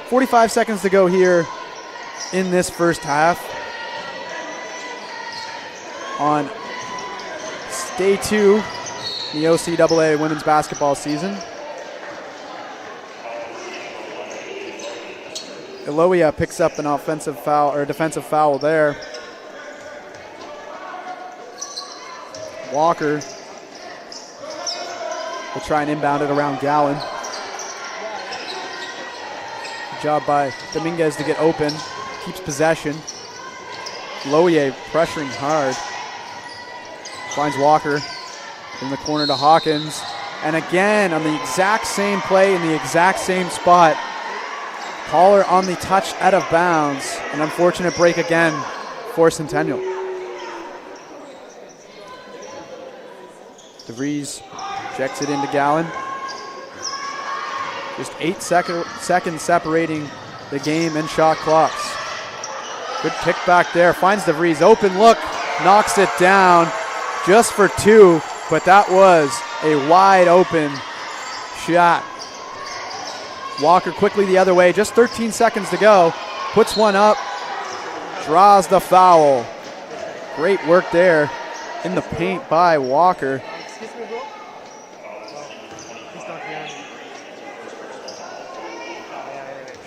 45 seconds to go here in this first half. On day 2, the OCAA women's basketball season. Eloia picks up an offensive foul or defensive foul there. Walker will try and inbound it around Gallen. Good job by Dominguez to get open. Keeps possession. Lohier pressuring hard. Finds Walker in the corner to Hawkins. And again, on the exact same play in the exact same spot. Caller on the touch out of bounds. An unfortunate break again for Centennial. DeVries checks it into Gallen. Just 8 seconds separating the game and shot clocks. Good kick back there. Finds DeVries. Open look. Knocks it down just for 2. But that was a wide open shot. Walker quickly the other way. Just 13 seconds to go. Puts one up. Draws the foul. Great work there in the paint by Walker.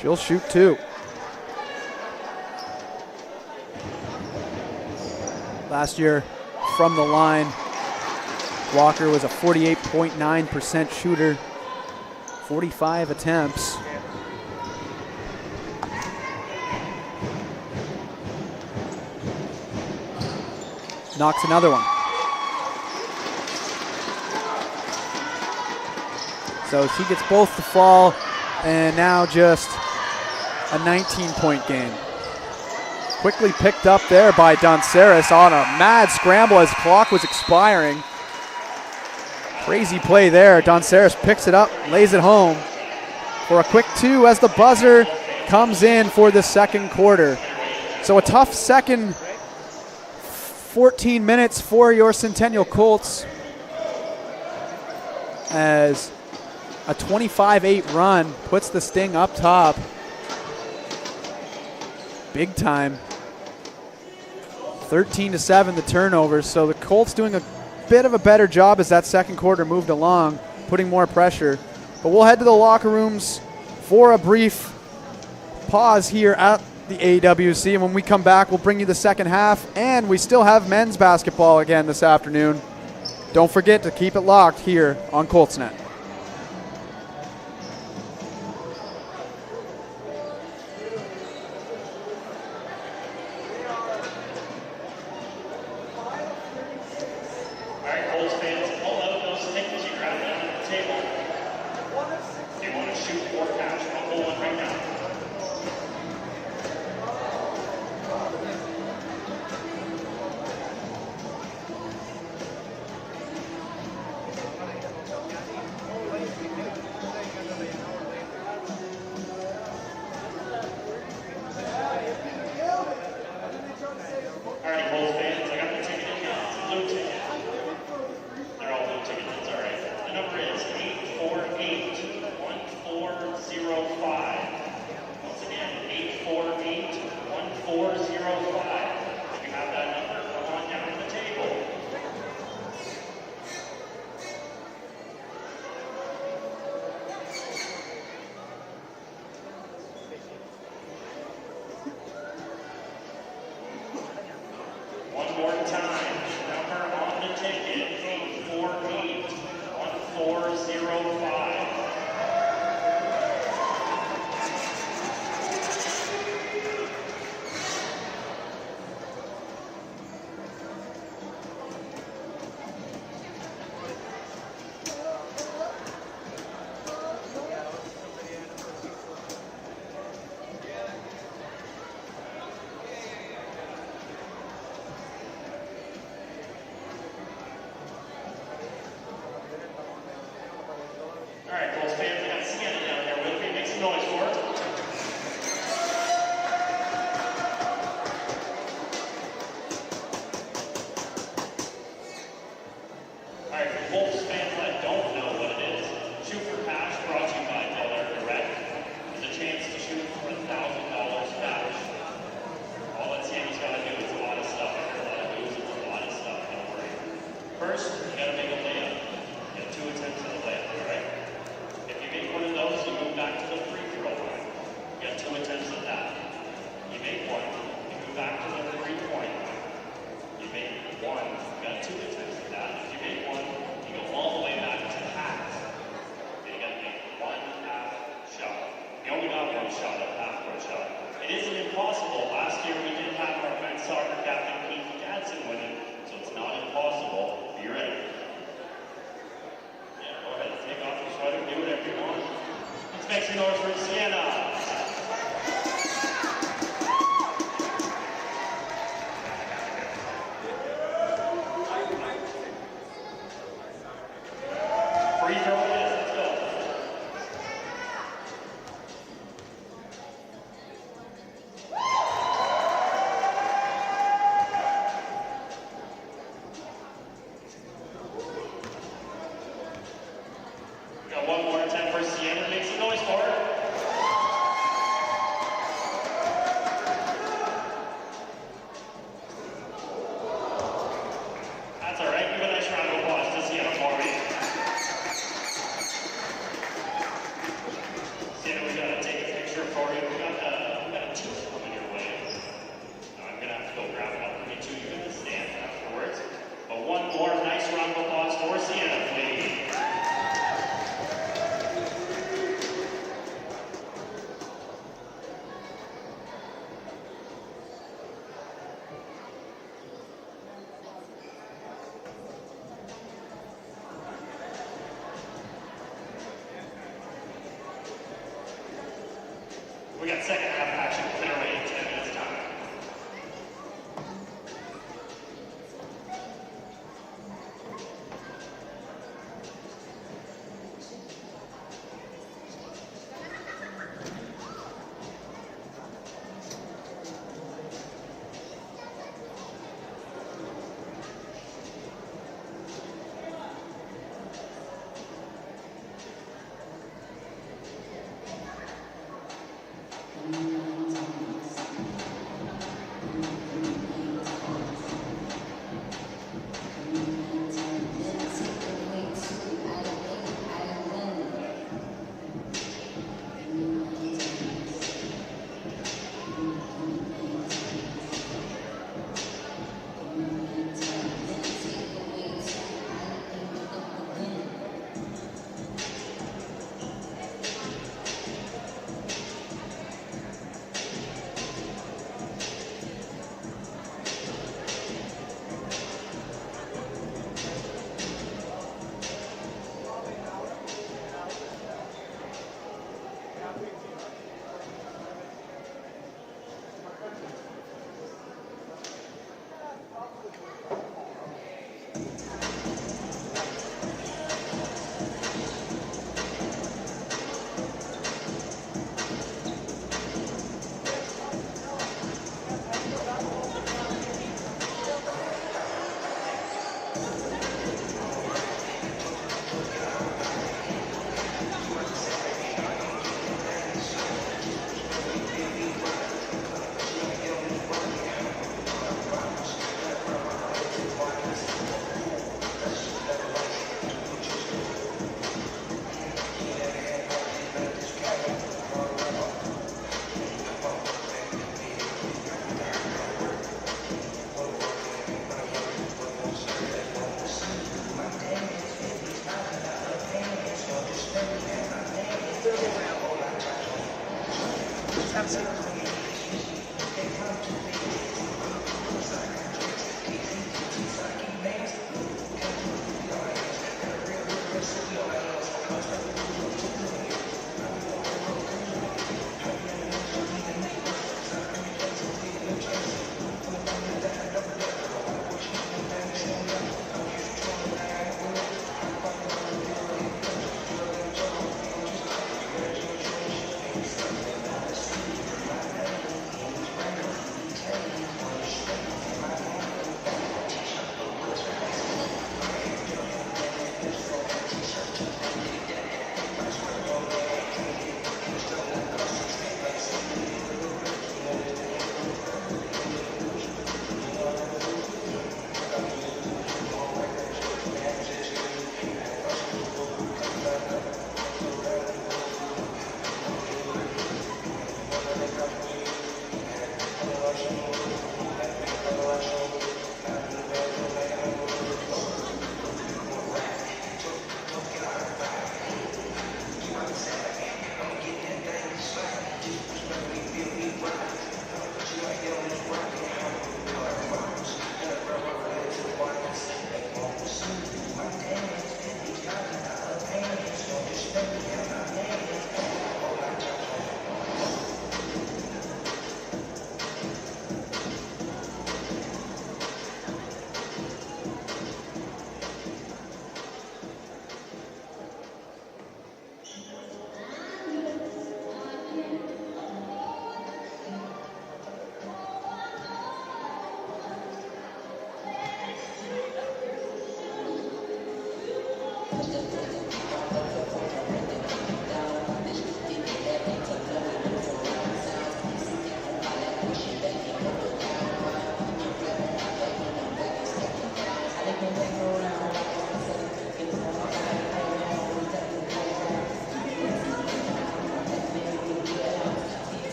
She'll shoot 2. Last year from the line, Walker was a 48.9% shooter, 45 attempts. Knocks another one. So she gets both to fall, and now just a 19-point game. Quickly picked up there by Donceris on a mad scramble as clock was expiring. Crazy play there. Donceris picks it up, lays it home for a quick 2 as the buzzer comes in for the second quarter. So a tough second 14 minutes for your Centennial Colts as a 25-8 run puts the Sting up top. Big time. 13-7 the turnovers, so the Colts doing a bit of a better job as that second quarter moved along, putting more pressure. But we'll head to the locker rooms for a brief pause here at the AWC, and when we come back, we'll bring you the second half, and we still have men's basketball again this afternoon. Don't forget to keep it locked here on Coltsnet. Your time, number on the ticket, 848-1405. All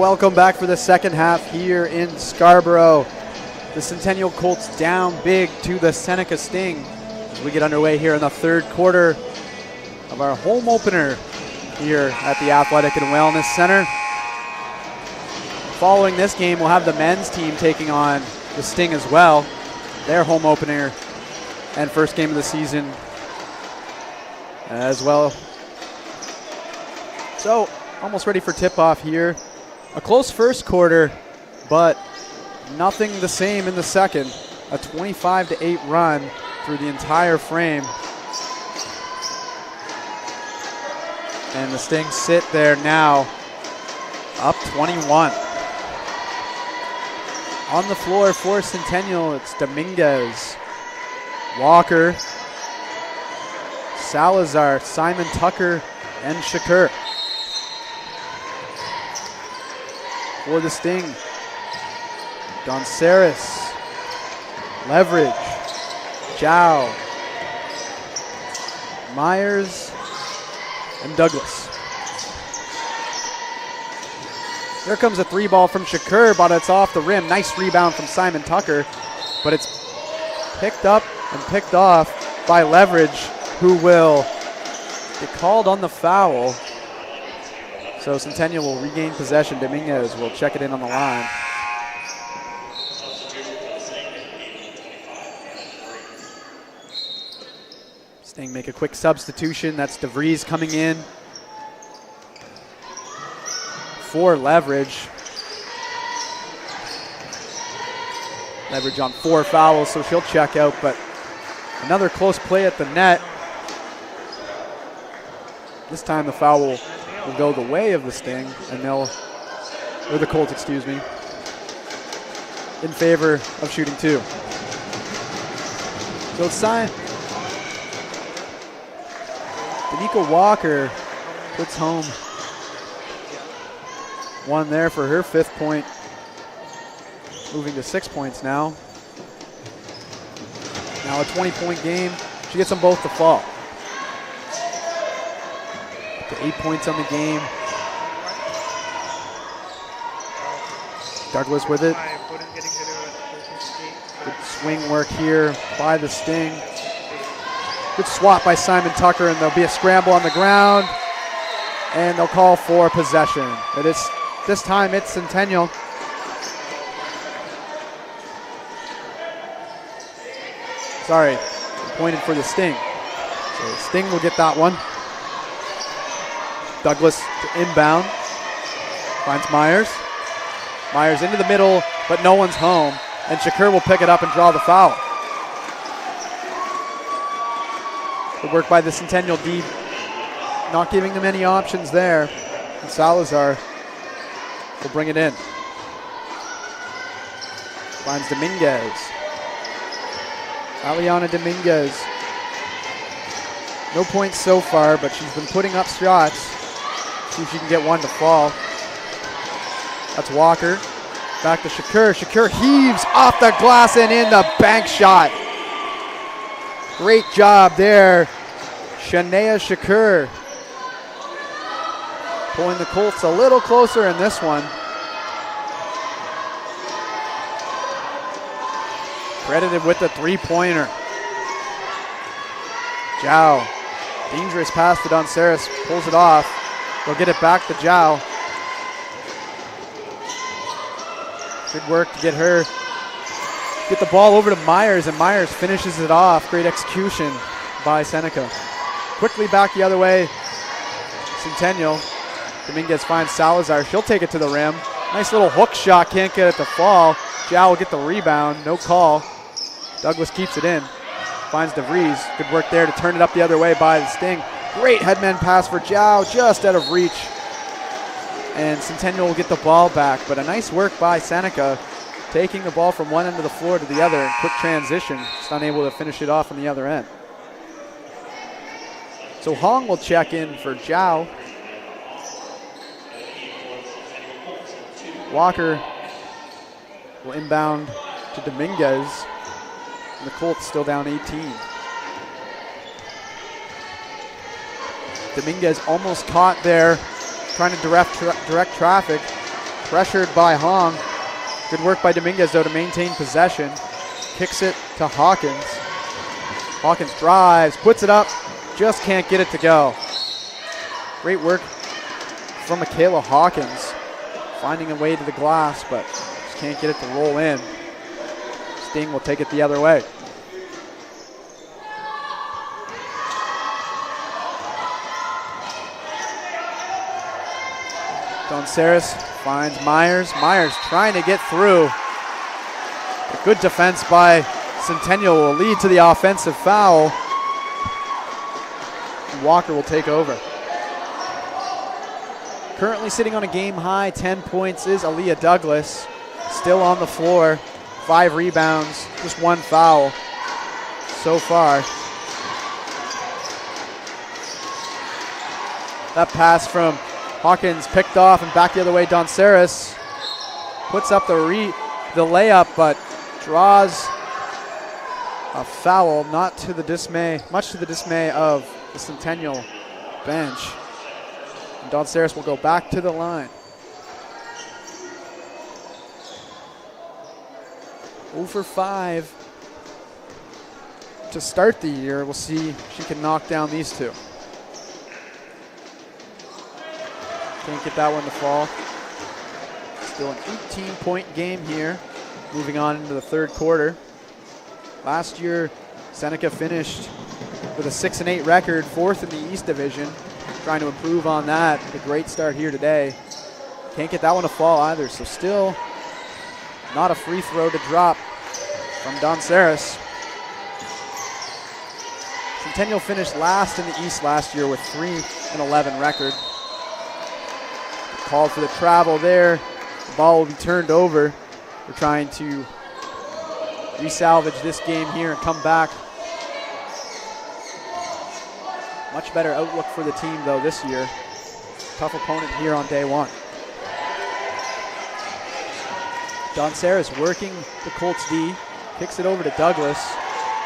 welcome back for the second half here in Scarborough. The Centennial Colts down big to the Seneca Sting as we get underway here in the third quarter of our home opener here at the Athletic and Wellness Center. Following this game, we'll have the men's team taking on the Sting as well, their home opener and first game of the season as well. So, almost ready for tip-off here. A close first quarter, but nothing the same in the second. A 25-8 run through the entire frame. And the Sting sit there now, up 21. On the floor for Centennial, it's Dominguez, Walker, Salazar, Simon Tucker, and Shakur. For the Sting, Donceris, Leverage, Zhao, Myers, and Douglas. Here comes a three ball from Shakur, but it's off the rim. Nice rebound from Simon Tucker, but it's picked up and picked off by Leverage, who will get called on the foul. So Centennial will regain possession. Dominguez will check it in on the line. Sting make a quick substitution. That's DeVries coming in for Leverage. Leverage on 4 fouls, so she'll check out, but another close play at the net. This time the foul will go the way of the Sting, and or the Colts, excuse me, in favor of shooting 2. So it's Danica Walker puts home one there for her 5th point, moving to 6 points now. Now a 20-point game. She gets them both to fall. To 8 points on the game. Douglas with it. Good swing work here by the Sting. Good swat by Simon Tucker, and there'll be a scramble on the ground, and they'll call for possession. This time it's Centennial. Sorry, pointed for the Sting. So the Sting will get that one. Douglas to inbound. Finds Myers. Myers into the middle, but no one's home. And Shakur will pick it up and draw the foul. Good work by the Centennial D, not giving them any options there. And Salazar will bring it in. Finds Dominguez. Aliana Dominguez. No points so far, but she's been putting up shots. See if she can get one to fall. That's Walker. Back to Shakur. Shakur heaves off the glass and in the bank shot. Great job there, Shania Shakur. Pulling the Colts a little closer in this one. Credited with the 3-pointer. Zhao. Dangerous pass to Donceris. Pulls it off. They'll get it back to Zhao. Good work to get the ball over to Myers, and Myers finishes it off. Great execution by Seneca. Quickly back the other way. Centennial. Dominguez finds Salazar. She'll take it to the rim. Nice little hook shot. Can't get it to fall. Zhao will get the rebound. No call. Douglas keeps it in. Finds DeVries. Good work there to turn it up the other way by the Sting. Great headman pass for Zhao, just out of reach. And Centennial will get the ball back, but a nice work by Seneca, taking the ball from one end of the floor to the other. Quick transition, just unable to finish it off on the other end. So Hong will check in for Zhao. Walker will inbound to Dominguez. And the Colts still down 18. Dominguez almost caught there, trying to direct traffic. pressured by Hong. Good work by Dominguez, though, to maintain possession. Kicks it to Hawkins. Hawkins drives, puts it up, just can't get it to go. Great work from Michaela Hawkins, finding a way to the glass, but just can't get it to roll in. Sting will take it the other way. Donceris finds Myers. Myers trying to get through. A good defense by Centennial will lead to the offensive foul. Walker will take over. Currently sitting on a game high 10 points is Aaliyah Douglas. Still on the floor, 5 rebounds, just 1 foul so far. That pass from Hawkins picked off and back the other way. Donceris puts up the layup, but draws a foul, much to the dismay of the Centennial bench. And Donceris will go back to the line. 0 for 5 to start the year. We'll see if she can knock down these two. Can't get that one to fall. Still an 18-point game here. Moving on into the third quarter. Last year, Seneca finished with a 6-8 record, 4th in the East Division. Trying to improve on that. A great start here today. Can't get that one to fall either, so still not a free throw to drop from Donceris. Centennial finished last in the East last year with 3-11 record. Called for the travel there. The ball will be turned over. We're trying to resalvage this game here and come back. Much better outlook for the team, though, this year. Tough opponent here on day one. Donceris working the Colts D. Kicks it over to Douglas.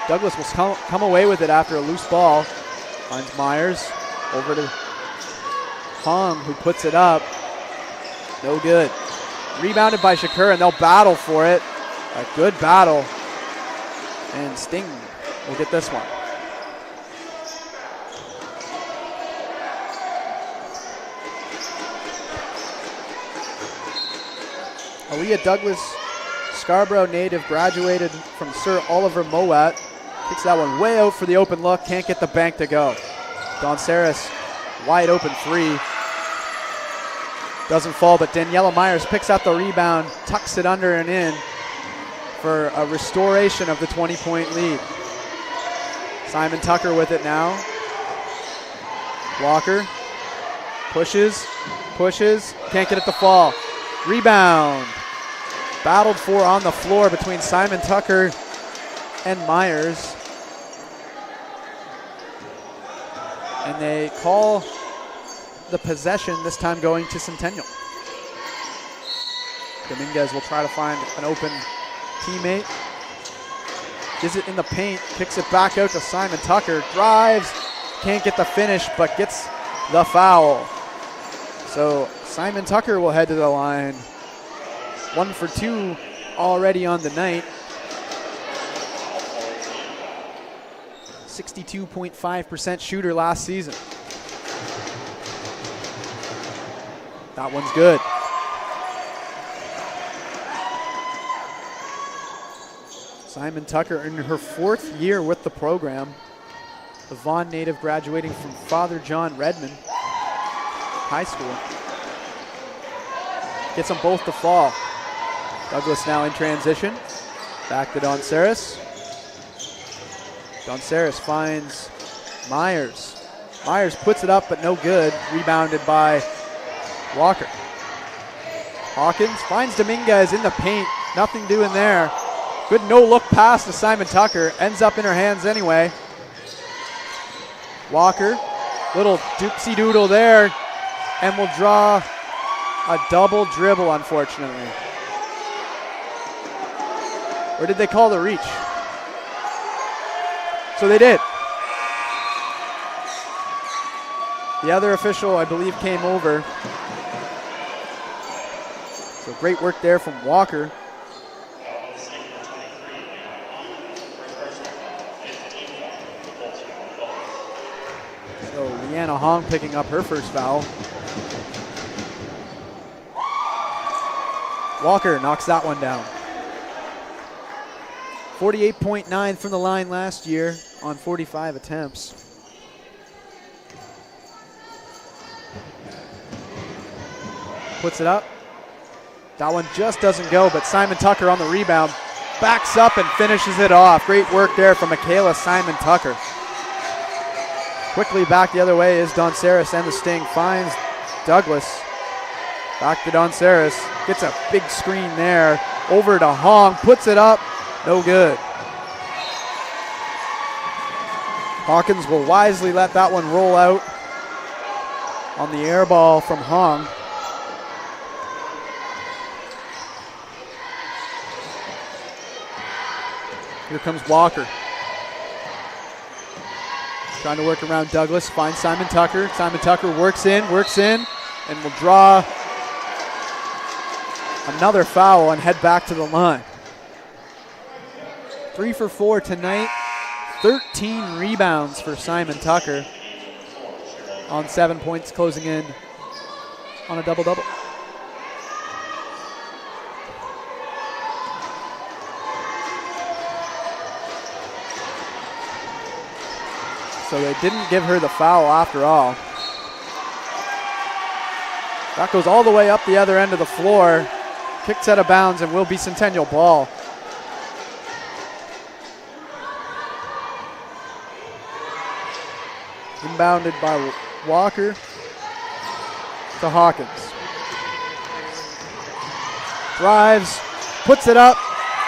Douglas will come away with it after a loose ball. Finds Myers. Over to Hong, who puts it up. No good. Rebounded by Shakur, and they'll battle for it. A good battle. And Sting will get this one. Aaliyah Douglas, Scarborough native, graduated from Sir Oliver Mowat. Kicks that one way out for the open look. Can't get the bank to go. Donceris, wide open 3. Doesn't fall, but Daniela Myers picks up the rebound, tucks it under and in for a restoration of the 20-point lead. Simon Tucker with it now. Walker pushes, can't get it to fall. Rebound. Battled for on the floor between Simon Tucker and Myers. And they call the possession, this time going to Centennial. Dominguez will try to find an open teammate. Gives it in the paint, kicks it back out to Simon Tucker, drives, can't get the finish, but gets the foul. So Simon Tucker will head to the line. 1 for 2 already on the night. 62.5% shooter last season. That one's good. Simon Tucker in her 4th year with the program. The Vaughan native graduating from Father John Redmond High School. Gets them both to fall. Douglas now in transition. Back to Donceris. Donceris finds Myers. Myers puts it up, but no good. Rebounded by Walker. Hawkins finds Dominguez in the paint. Nothing doing there. Good no-look pass to Simon Tucker. Ends up in her hands anyway. Walker, little doopsie-doodle there, and will draw a double dribble, unfortunately. Or did they call the reach? So they did. The other official, I believe, came over. So great work there from Walker. So Leanna Hong picking up her first foul. Walker knocks that one down. 48.9 from the line last year on 45 attempts. Puts it up. That one just doesn't go, but Simon Tucker on the rebound. Backs up and finishes it off. Great work there from Michaela Simon Tucker. Quickly back the other way is Donceris, and the Sting finds Douglas. Back to Donceris. Gets a big screen there. Over to Hong. Puts it up. No good. Hawkins will wisely let that one roll out on the air ball from Hong. Here comes Walker. Trying to work around Douglas, finds Simon Tucker. Simon Tucker works in, and will draw another foul and head back to the line. 3 for 4 tonight. 13 rebounds for Simon Tucker on 7 points, closing in on a double-double. So they didn't give her the foul after all. That goes all the way up the other end of the floor. Kicked out of bounds and will be Centennial ball. Inbounded by Walker to Hawkins. Drives, puts it up.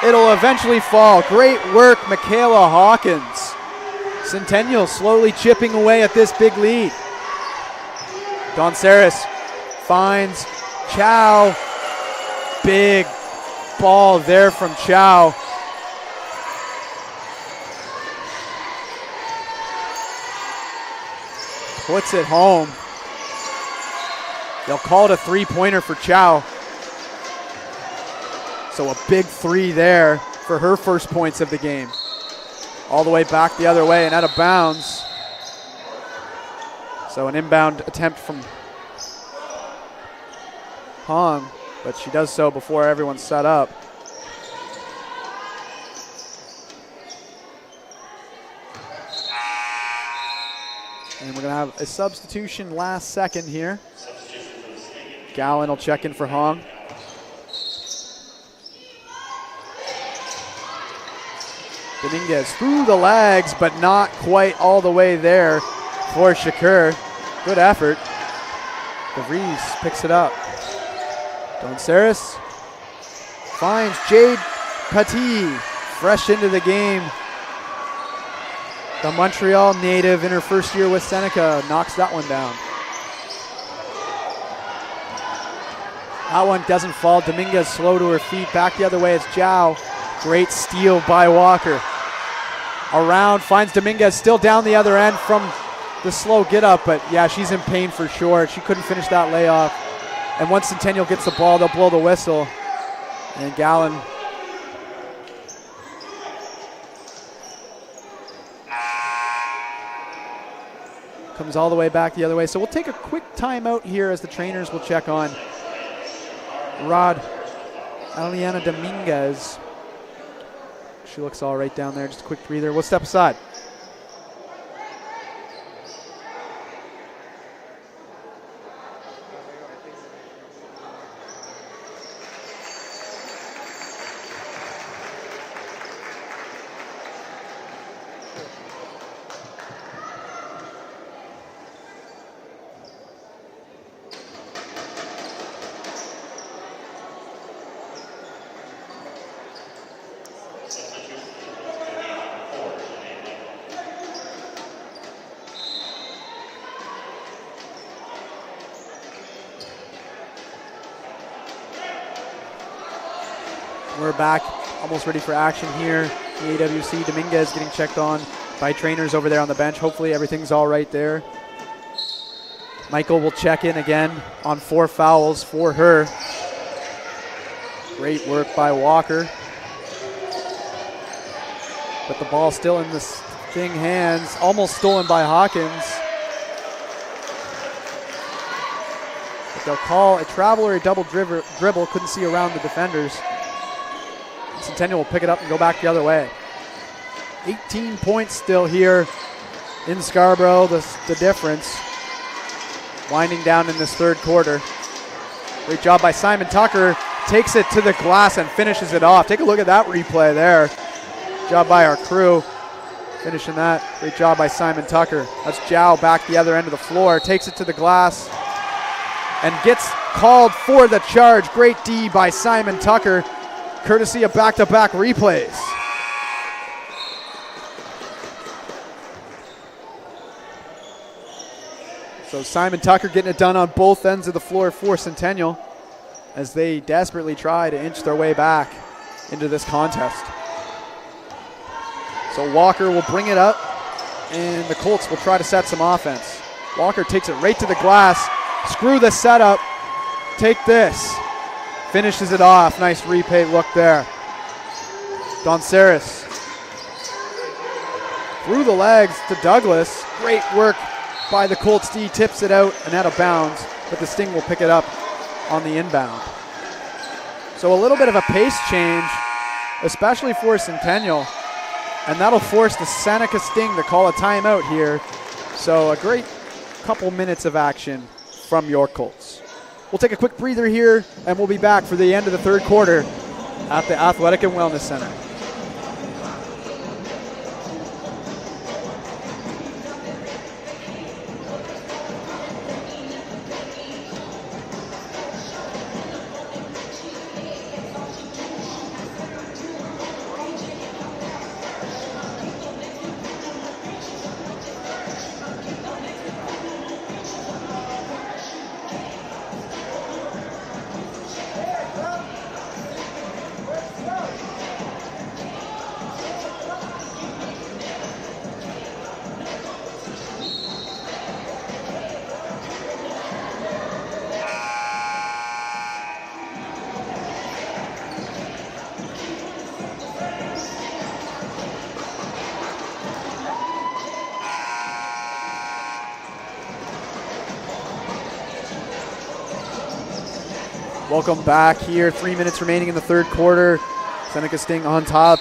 It'll eventually fall. Great work, Michaela Hawkins. Centennial slowly chipping away at this big lead. Donceris finds Chow. Big ball there from Chow. Puts it home. They'll call it a three-pointer for Chow. So a big three there for her first points of the game. All the way back the other way and out of bounds. So an inbound attempt from Hong, but she does so before everyone's set up. And we're going to have a substitution last second here. Gallen will check in for Hong. Dominguez through the legs, but not quite all the way there for Shakur. Good effort. DeVries picks it up. Donceris finds Jade Petit, fresh into the game. The Montreal native in her first year with Seneca knocks that one down. That one doesn't fall. Dominguez slow to her feet. Back the other way, it's Zhao. Great steal by Walker. Around, finds Dominguez, still down the other end from the slow get up, but yeah, she's in pain for sure. She couldn't finish that layoff. And once Centennial gets the ball, they'll blow the whistle. And Gallen comes all the way back the other way. So we'll take a quick timeout here as the trainers will check on Rod Aliana Dominguez. She looks all right down there. Just a quick breather. We'll step aside. We're back, almost ready for action here. The AWC Dominguez getting checked on by trainers over there on the bench. Hopefully everything's all right there. Michael will check in again on 4 fouls for her. Great work by Walker. But the ball still in the Sting hands, almost stolen by Hawkins. But they'll call a travel or a double dribble. Couldn't see around the defenders. Centennial will pick it up and go back the other way. 18 points still here in Scarborough, the difference. Winding down in this third quarter. Great job by Simon Tucker. Takes it to the glass and finishes it off. Take a look at that replay there. Job by our crew. Finishing that. Great job by Simon Tucker. That's Zhao back the other end of the floor. Takes it to the glass and gets called for the charge. Great D by Simon Tucker, courtesy of back-to-back replays. So Simon Tucker getting it done on both ends of the floor for Centennial as they desperately try to inch their way back into this contest. So Walker will bring it up and the Colts will try to set some offense. Walker takes it right to the glass. Screw the setup. Take this. Finishes it off. Nice replay look there. Donceris through the legs to Douglas. Great work by the Colts D. Tips it out and out of bounds, but the Sting will pick it up on the inbound. So a little bit of a pace change, especially for Centennial, and that'll force the Seneca Sting to call a timeout here. So a great couple minutes of action from your Colts. We'll take a quick breather here, and we'll be back for the end of the third quarter at the Athletic and Wellness Center. Welcome back here. 3 minutes remaining in the third quarter. Seneca Sting on top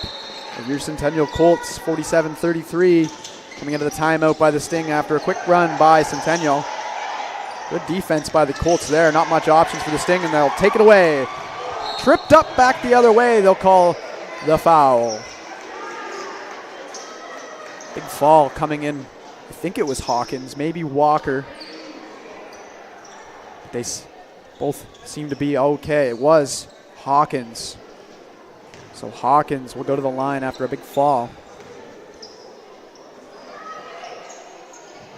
of your Centennial Colts, 47-33. Coming into the timeout by the Sting after a quick run by Centennial. Good defense by the Colts there. Not much options for the Sting, and they'll take it away. Tripped up back the other way. They'll call the foul. Big fall coming in. I think it was Hawkins, maybe Walker. They both seem to be okay. It was Hawkins. So Hawkins will go to the line after a big fall.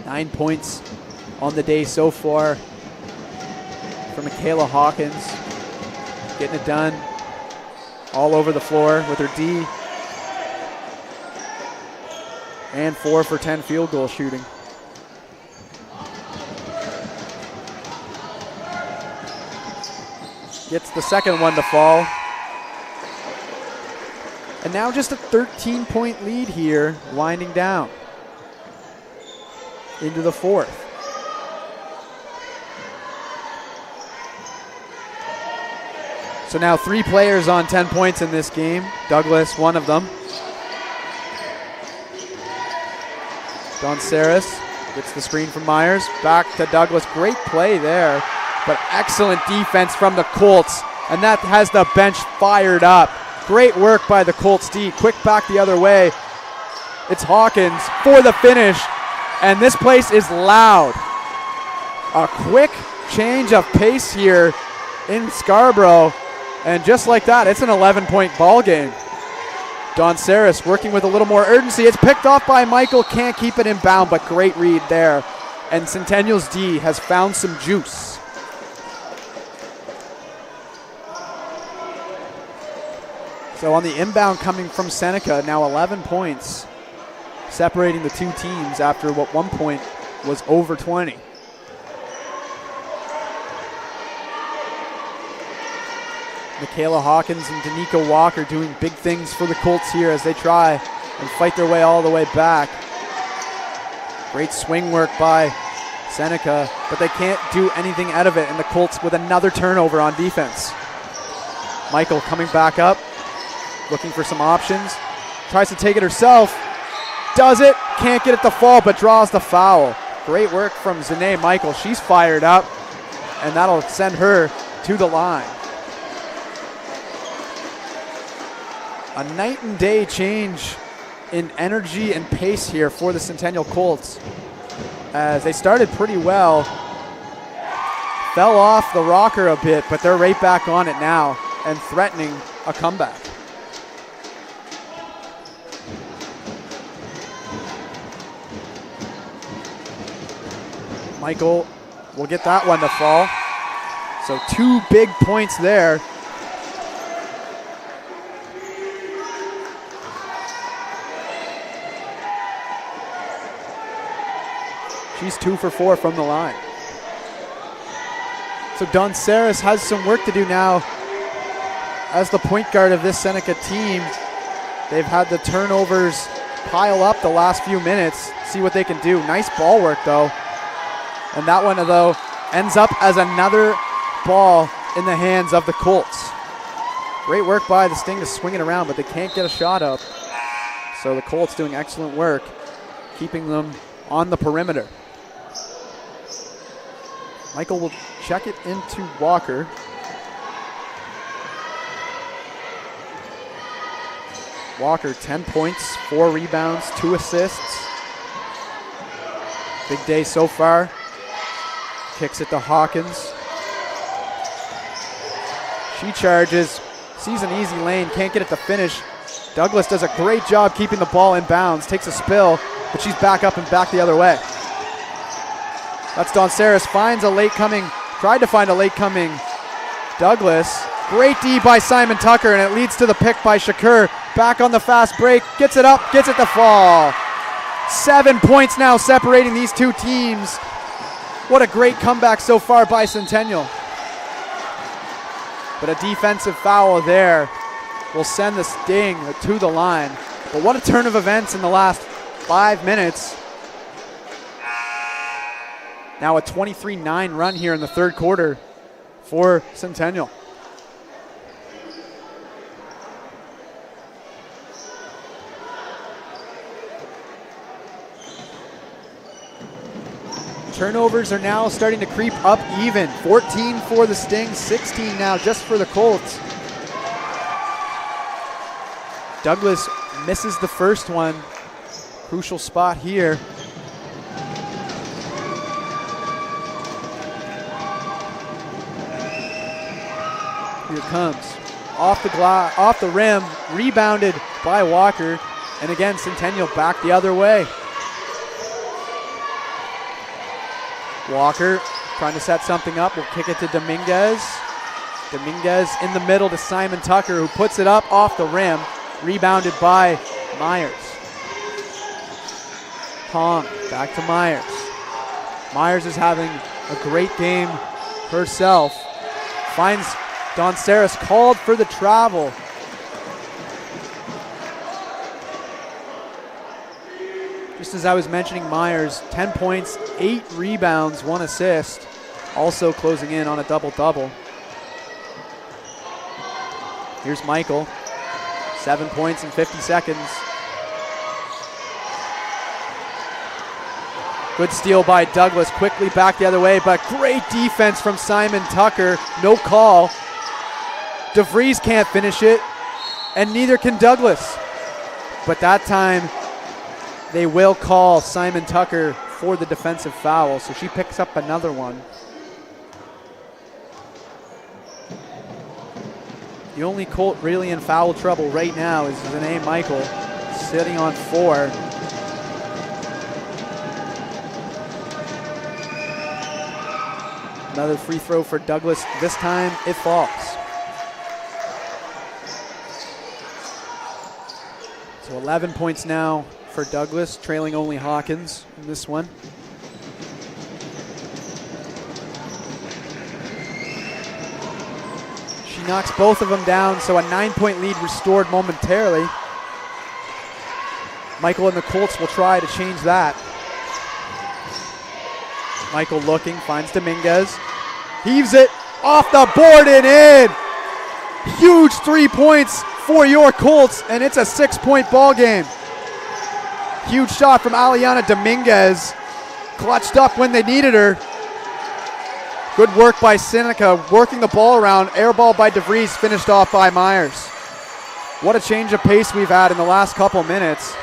9 points on the day so far for Michaela Hawkins. Getting it done all over the floor with her D. And 4 for 10 field goal shooting. Gets the second one to fall. And now just a 13-point lead here, winding down into the fourth. So now 3 players on 10 points in this game. Douglas, one of them. Donceris gets the screen from Myers. Back to Douglas. Great play there. But excellent defense from the Colts, and that has the bench fired up. Great work by the Colts D. Quick back the other way. It's Hawkins for the finish, and this place is loud. A quick change of pace here in Scarborough, and just like that, it's an 11-point ball game. Donceris working with a little more urgency. It's picked off by Michael, can't keep it in bound, but great read there. And Centennial's D has found some juice. So on the inbound coming from Seneca, now 11 points, separating the two teams after what one point was over 20. Michaela Hawkins and Danica Walker doing big things for the Colts here as they try and fight their way all the way back. Great swing work by Seneca, but they can't do anything out of it, and the Colts with another turnover on defense. Michael coming back up, looking for some options. Tries to take it herself. Does it. Can't get it to fall, but draws the foul. Great work from Zane Michael. She's fired up, and that'll send her to the line. A night and day change in energy and pace here for the Centennial Colts, as they started pretty well. Fell off the rocker a bit, but they're right back on it now and threatening a comeback. Michael will get that one to fall. So 2 big points there. She's 2 for 4 from the line. So Dawn Saris has some work to do now as the point guard of this Seneca team. They've had the turnovers pile up the last few minutes. See what they can do. Nice ball work though. And that one though ends up as another ball in the hands of the Colts. Great work by the Sting to swing it around, but they can't get a shot up. So the Colts doing excellent work, keeping them on the perimeter. Michael will check it into Walker. Walker, 10 points, 4 rebounds, 2 assists. Big day so far. Kicks it to Hawkins. She charges, sees an easy lane, can't get it to finish. Douglas does a great job keeping the ball in bounds, takes a spill, but she's back up and back the other way. That's Dawn Saris, finds a late coming, tried to find a late coming Douglas. Great D by Simon Tucker, and it leads to the pick by Shakur. Back on the fast break, gets it up, gets it to fall. 7 points now separating these two teams. What a great comeback so far by Centennial. But a defensive foul there will send the Sting to the line. But what a turn of events in the last 5 minutes. Now a 23-9 run here in the third quarter for Centennial. Turnovers are now starting to creep up even. 14 for the Sting, 16 now just for the Colts. Douglas misses the first one. Crucial spot here. Here it comes. Off the rim, rebounded by Walker. And again, Centennial back the other way. Walker trying to set something up. We'll kick it to Dominguez. Dominguez in the middle to Simon Tucker, who puts it up off the rim. Rebounded by Myers. Pong back to Myers. Myers is having a great game herself. Finds Dawn Saris, called for the travel. Just as I was mentioning, Myers, 10 points, 8 rebounds, 1 assist. Also closing in on a double-double. Here's Michael, 7 points in 50 seconds. Good steal by Douglas, quickly back the other way, but great defense from Simon Tucker. No call. DeVries can't finish it, and neither can Douglas. But that time, they will call Simon Tucker for the defensive foul, so she picks up another one. The only Colt really in foul trouble right now is Zane Michael, sitting on 4. Another free throw for Douglas. This time it falls. So 11 points now for Douglas, trailing only Hawkins in this one. She knocks both of them down, so a 9-point lead restored momentarily. Michael and the Colts will try to change that. Michael looking, finds Dominguez. Heaves it off the board and in. Huge 3 points for your Colts, and it's a 6-point ball game. Huge shot from Aliana Dominguez. Clutched up when they needed her. Good work by Seneca, working the ball around. Air ball by DeVries, finished off by Myers. What a change of pace we've had in the last couple minutes.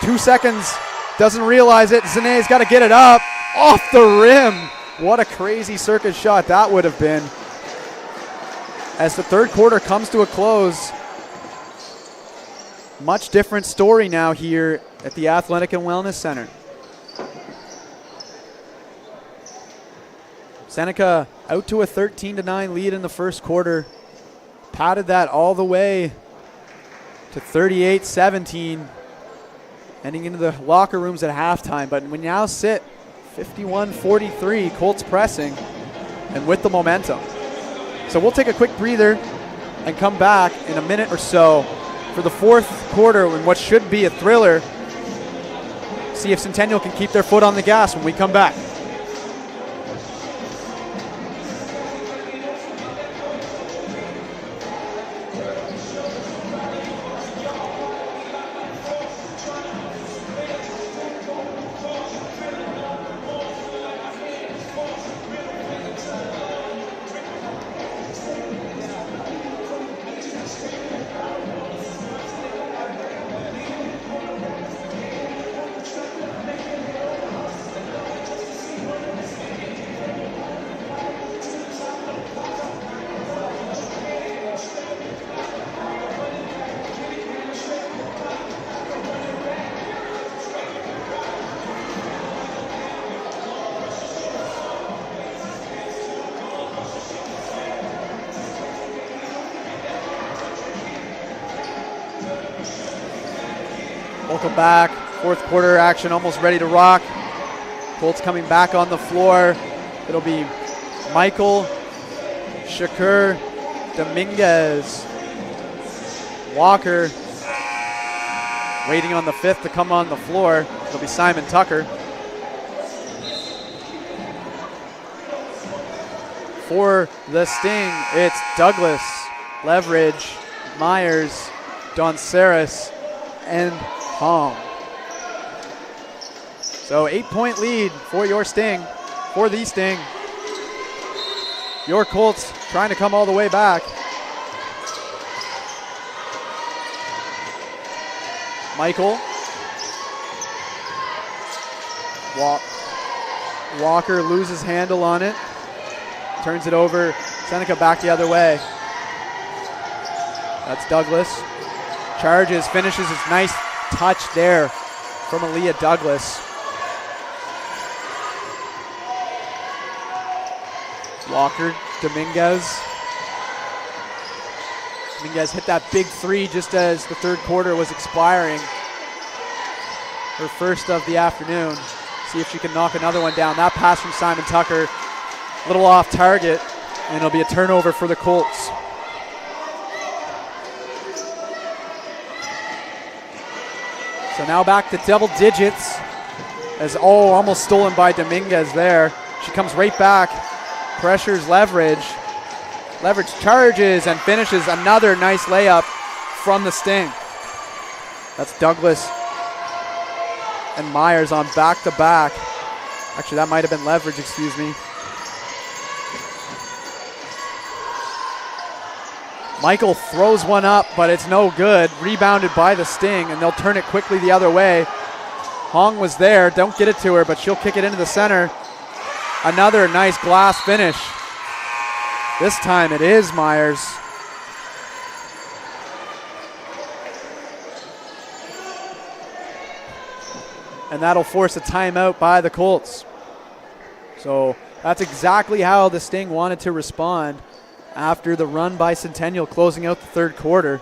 2 seconds, doesn't realize it. Zane's got to get it up, off the rim. What a crazy circus shot that would have been. As the third quarter comes to a close, much different story now here at the Athletic and Wellness Center. Seneca out to a 13-9 lead in the first quarter. Padded that all the way to 38-17. Heading into the locker rooms at halftime. But we now sit 51-43, Colts pressing and with the momentum. So we'll take a quick breather and come back in a minute or so for the fourth quarter in what should be a thriller. See if Centennial can keep their foot on the gas when we come back. Welcome back. Fourth quarter action almost ready to rock. Colts coming back on the floor. It'll be Michael, Shakur, Dominguez, Walker. Waiting on the fifth to come on the floor. It'll be Simon Tucker. For the Sting, it's Douglas, Leverage, Myers, Donceris, and Hong. So 8-point lead for your Sting, for the Sting. Your Colts trying to come all the way back. Michael. Walker loses handle on it. Turns it over. Seneca back the other way. That's Douglas. Charges, finishes. His nice touch there from Aaliyah Douglas. Walker, Dominguez. Dominguez hit that big three just as the third quarter was expiring. Her first of the afternoon. See if she can knock another one down. That pass from Simon Tucker, a little off target, and it'll be a turnover for the Colts. So now back to double digits as almost stolen by Dominguez there. She comes right back, pressures Leverage. Leverage charges and finishes another nice layup from the Sting. That's Douglas and Myers on back-to-back. Actually, that might have been Leverage, excuse me. Michael throws one up, but it's no good. Rebounded by the Sting, and they'll turn it quickly the other way. Hong was there. Don't get it to her, but she'll kick it into the center. Another nice glass finish. This time it is Myers. And that'll force a timeout by the Colts. So that's exactly how the Sting wanted to respond after the run by Centennial closing out the third quarter.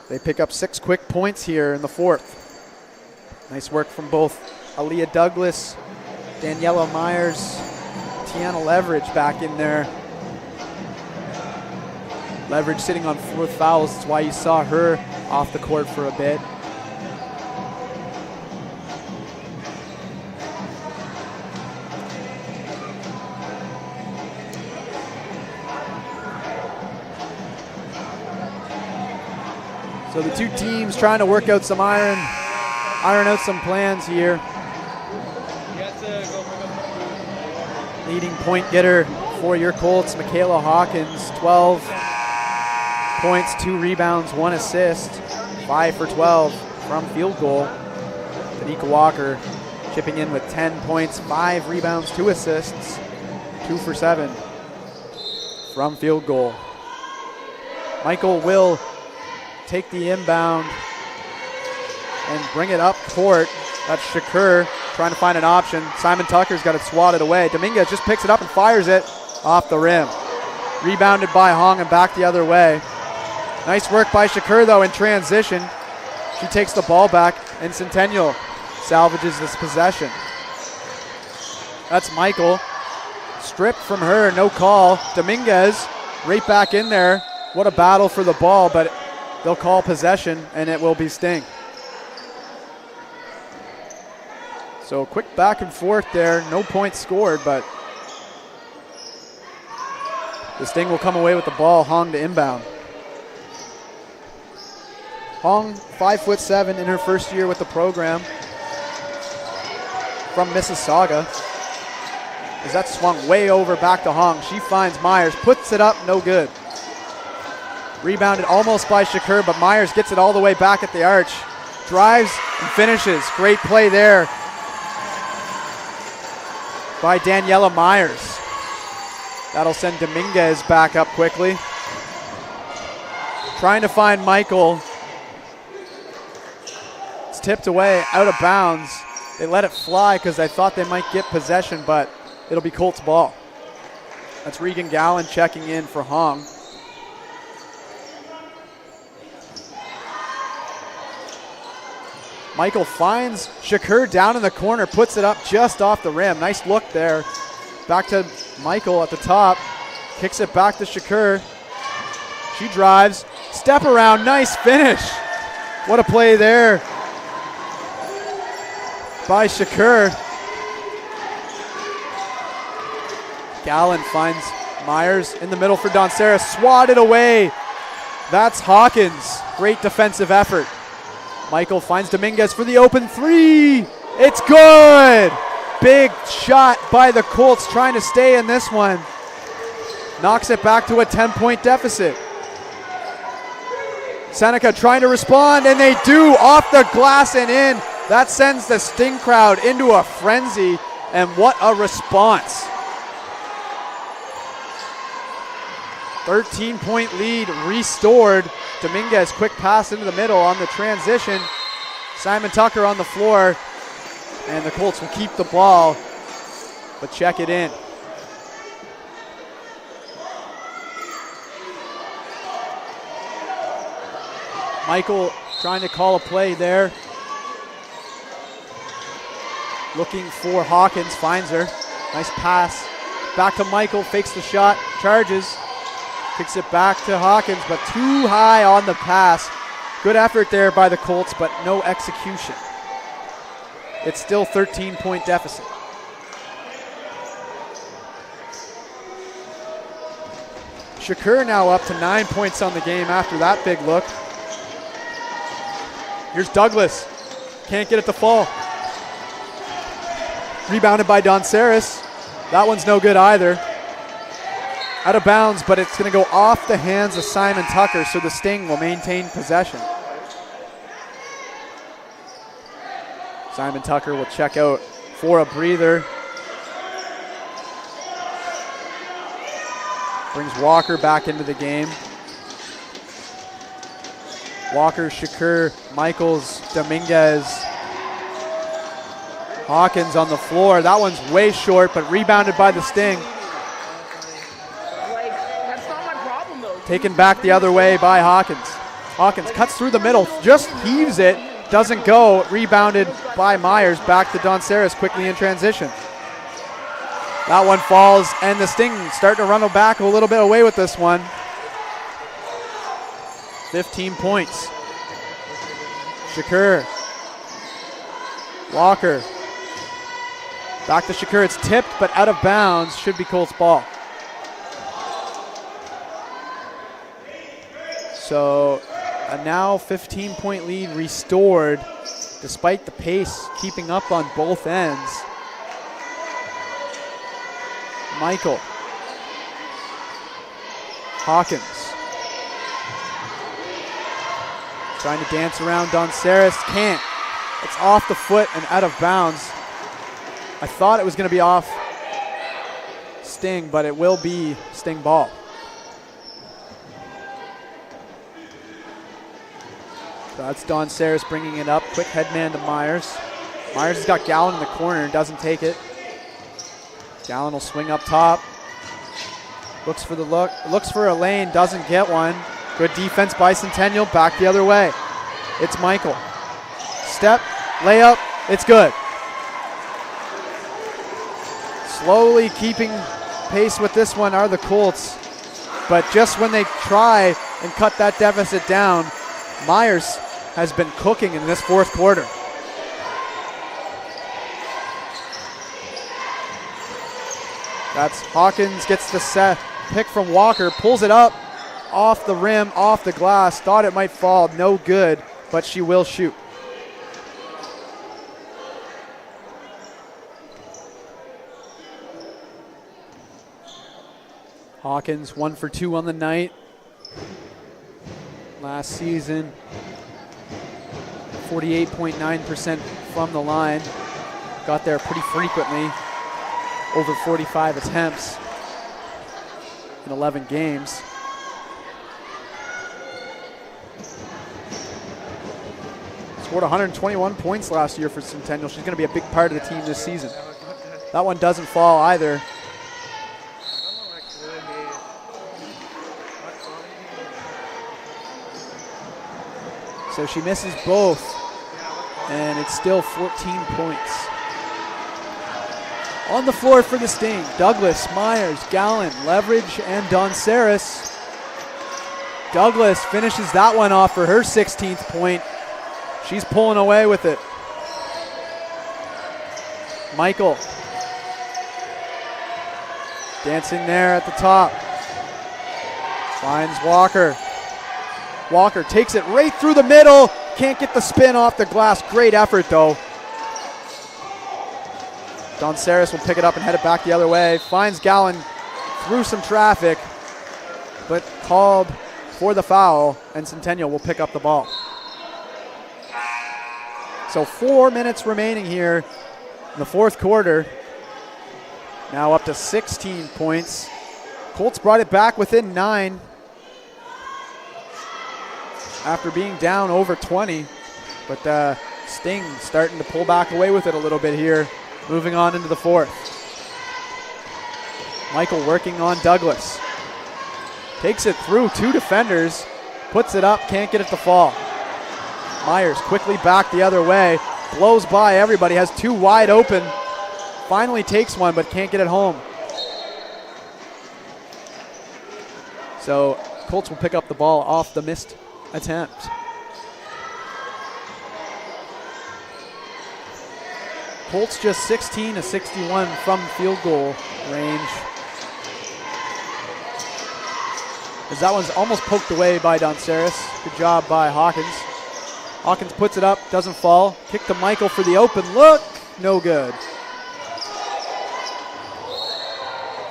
They pick up 6 quick points here in the fourth. Nice work from both Aaliyah Douglas, Daniela Myers, Kiana Leverage back in there. Leverage sitting on 4 fouls. That's why you saw her off the court for a bit. So the two teams trying to work out some iron out some plans here. Leading point getter for your Colts, Michaela Hawkins, 12 points, 2 rebounds, 1 assist, 5 for 12 from field goal. Tanika Walker chipping in with 10 points, 5 rebounds, 2 assists, 2 for 7 from field goal. Michael will take the inbound and bring it up court. That's Shakur trying to find an option. Simon Tucker's got it swatted away. Dominguez just picks it up and fires it off the rim. Rebounded by Hong and back the other way. Nice work by Shakur though in transition. She takes the ball back and Centennial salvages this possession. That's Michael. Stripped from her, no call. Dominguez right back in there. What a battle for the ball, but they'll call possession and it will be Sting. So a quick back and forth there. No points scored, but the Sting will come away with the ball. Hong to inbound. Hong, 5'7" in her first year with the program from Mississauga. As that swung way over back to Hong. She finds Myers, puts it up, no good. Rebounded almost by Shakur, but Myers gets it all the way back at the arch. Drives and finishes. Great play there by Daniela Myers. That'll send Dominguez back up quickly. Trying to find Michael. It's tipped away, out of bounds. They let it fly because they thought they might get possession, but it'll be Colts ball. That's Regan Gowan checking in for Hong. Michael finds Shakur down in the corner, puts it up just off the rim. Nice look there. Back to Michael at the top. Kicks it back to Shakur. She drives. Step around. Nice finish. What a play there by Shakur. Gallen finds Myers in the middle for Donceras. Swatted away. That's Hawkins. Great defensive effort. Michael finds Dominguez for the open 3. It's good. Big shot by the Colts trying to stay in this one. Knocks it back to a 10-point deficit. Seneca trying to respond, and they do, off the glass and in. That sends the Sting crowd into a frenzy, and what a response. 13-point lead restored. Dominguez, quick pass into the middle on the transition. Simon Tucker on the floor, and the Colts will keep the ball, but check it in. Michael trying to call a play there. Looking for Hawkins, finds her. Nice pass. Back to Michael, fakes the shot, charges. Kicks it back to Hawkins, but too high on the pass. Good effort there by the Colts, but no execution. It's still 13-point deficit. Shakur now up to 9 points on the game after that big look. Here's Douglas. Can't get it to fall. Rebounded by Donceras. That one's no good either. Out of bounds, but it's going to go off the hands of Simon Tucker, so the Sting will maintain possession. Simon Tucker will check out for a breather. Brings Walker back into the game. Walker, Shakur, Michaels, Dominguez. Hawkins on the floor. That one's way short, but rebounded by the Sting. Taken back the other way by Hawkins. Hawkins cuts through the middle, just heaves it, doesn't go. Rebounded by Myers, back to Donceras quickly in transition. That one falls, and the Sting starting to run back a little bit away with this one. 15 points. Shakur. Walker. Back to Shakur. It's tipped, but out of bounds. Should be Colts ball. So a now 15-point lead restored, despite the pace keeping up on both ends. Michael. Hawkins. Trying to dance around Donceris. Can't. It's off the foot and out of bounds. I thought it was going to be off Sting, but it will be Sting ball. So that's Donceris bringing it up. Quick headman to Myers. Myers has got Gallon in the corner, doesn't take it. Gallon will swing up top. Looks for the look. Looks for a lane, doesn't get one. Good defense by Centennial, back the other way. It's Michael. Step, layup, it's good. Slowly keeping pace with this one are the Colts, but just when they try and cut that deficit down, Myers has been cooking in this fourth quarter. That's Hawkins, gets the set pick from Walker, pulls it up off the rim, off the glass. Thought it might fall, no good, but she will shoot. Hawkins 1 for 2 on the night. Last season, 48.9% from the line. Got there pretty frequently. Over 45 attempts in 11 games. Scored 121 points last year for Centennial. She's going to be a big part of the team this season. That one doesn't fall either. So she misses both, and it's still 14 points. On the floor for the Sting, Douglas, Myers, Gallon, Leverage, and Donceris. Douglas finishes that one off for her 16th point. She's pulling away with it. Michael. Dancing there at the top. Finds Walker. Walker takes it right through the middle. Can't get the spin off the glass. Great effort though. Donceris will pick it up and head it back the other way. Finds Gallon through some traffic, but called for the foul, and Centennial will pick up the ball. So 4 minutes remaining here in the fourth quarter. Now up to 16 points. Colts brought it back within 9 after being down over 20, but Sting starting to pull back away with it a little bit here. Moving on into the fourth. Michael working on Douglas. Takes it through 2 defenders. Puts it up, can't get it to fall. Myers quickly back the other way. Blows by everybody, has 2 wide open. Finally takes one, but can't get it home. So Colts will pick up the ball off the missed attempt. Colts just 16 to 61 from field goal range. As that one's almost poked away by Donceris. Good job by Hawkins. Hawkins puts it up, doesn't fall. Kick to Michael for the open look, no good.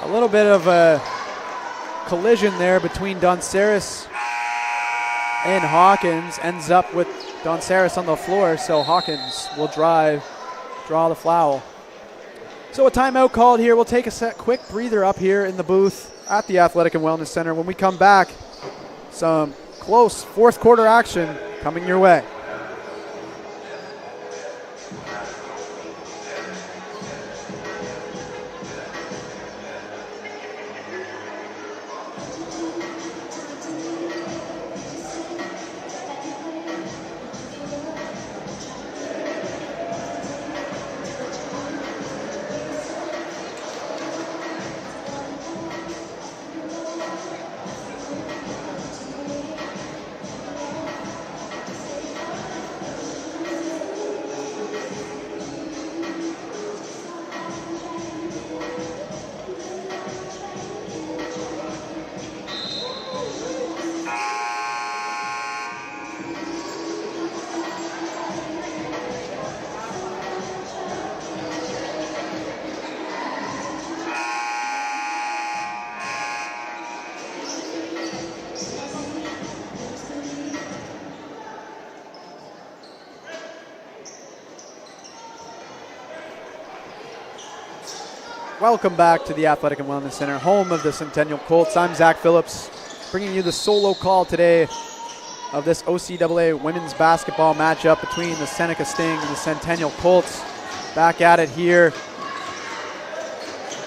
A little bit of a collision there between Donceris and Hawkins. Ends up with Donceris on the floor, so Hawkins will draw the foul. So a timeout called here. We'll take a quick breather up here in the booth at the Athletic and Wellness Center. When we come back, some close fourth quarter action coming your way. Welcome back to the Athletic and Wellness Center, home of the Centennial Colts. I'm Zach Phillips, bringing you the solo call today of this OCAA women's basketball matchup between the Seneca Sting and the Centennial Colts. Back at it here.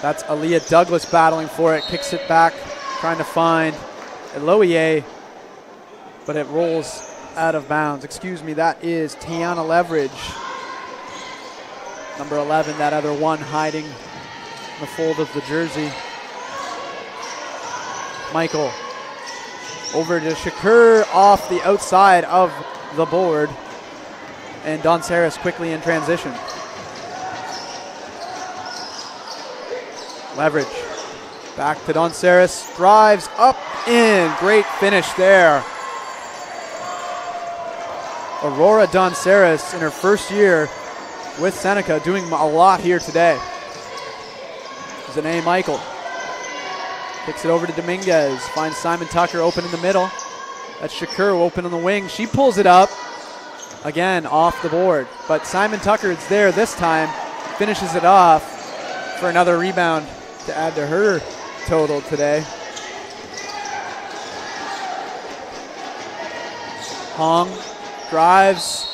That's Aaliyah Douglas battling for it, kicks it back, trying to find Eloie, but it rolls out of bounds. Excuse me, that is Tiana Leverage. Number 11, that other one hiding in the fold of the jersey. Michael over to Shakur off the outside of the board. And Donceris quickly in transition. Leverage back to Donceris, drives up in. Great finish there. Aurora Donceris in her first year with Seneca doing a lot here today. Zane Michael kicks it over to Dominguez, finds Simon Tucker open in the middle. That's Shakur open on the wing. She pulls it up, again off the board. But Simon Tucker is there this time, finishes it off for another rebound to add to her total today. Hong drives,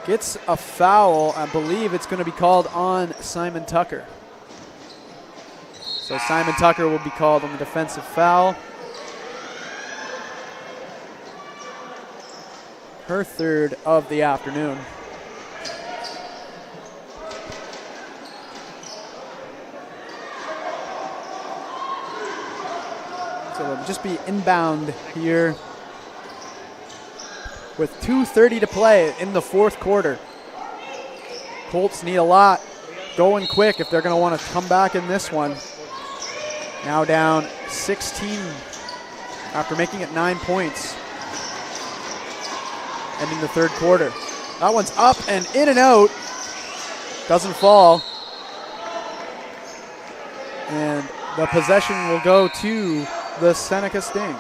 gets a foul. I believe it's going to be called on Simon Tucker. So Simon Tucker will be called on the defensive foul. Her third of the afternoon. So it'll just be inbound here with 2:30 to play in the fourth quarter. Colts need a lot going quick if they're going to want to come back in this one. Now down 16 after making it 9 points. Ending the third quarter. That one's up and in and out. Doesn't fall. And the possession will go to the Seneca Sting.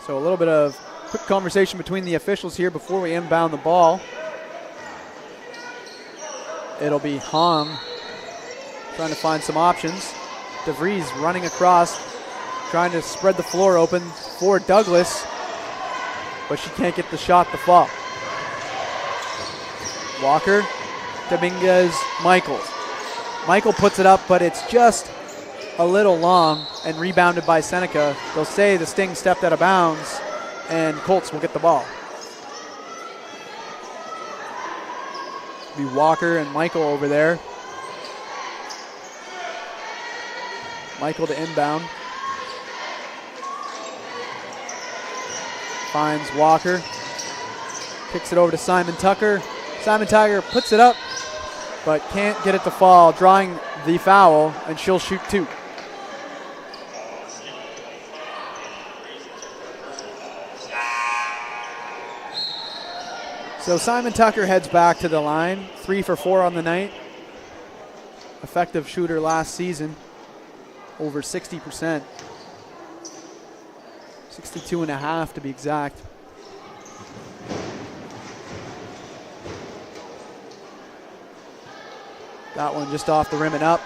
So a little bit of quick conversation between the officials here before we inbound the ball. It'll be Hong trying to find some options. DeVries running across, trying to spread the floor open for Douglas, but she can't get the shot to fall. Walker, Dominguez, Michael. Michael puts it up, but it's just a little long and rebounded by Seneca. They'll say the Sting stepped out of bounds, and Colts will get the ball. Be Walker and Michael over there. Michael to inbound. Finds Walker. Kicks it over to Simon Tucker. Simon Tucker puts it up, but can't get it to fall, drawing the foul, and she'll shoot two. So Simon Tucker heads back to the line, 3 for 4 on the night. Effective shooter last season, over 60%. 62.5 to be exact. That one just off the rim and up.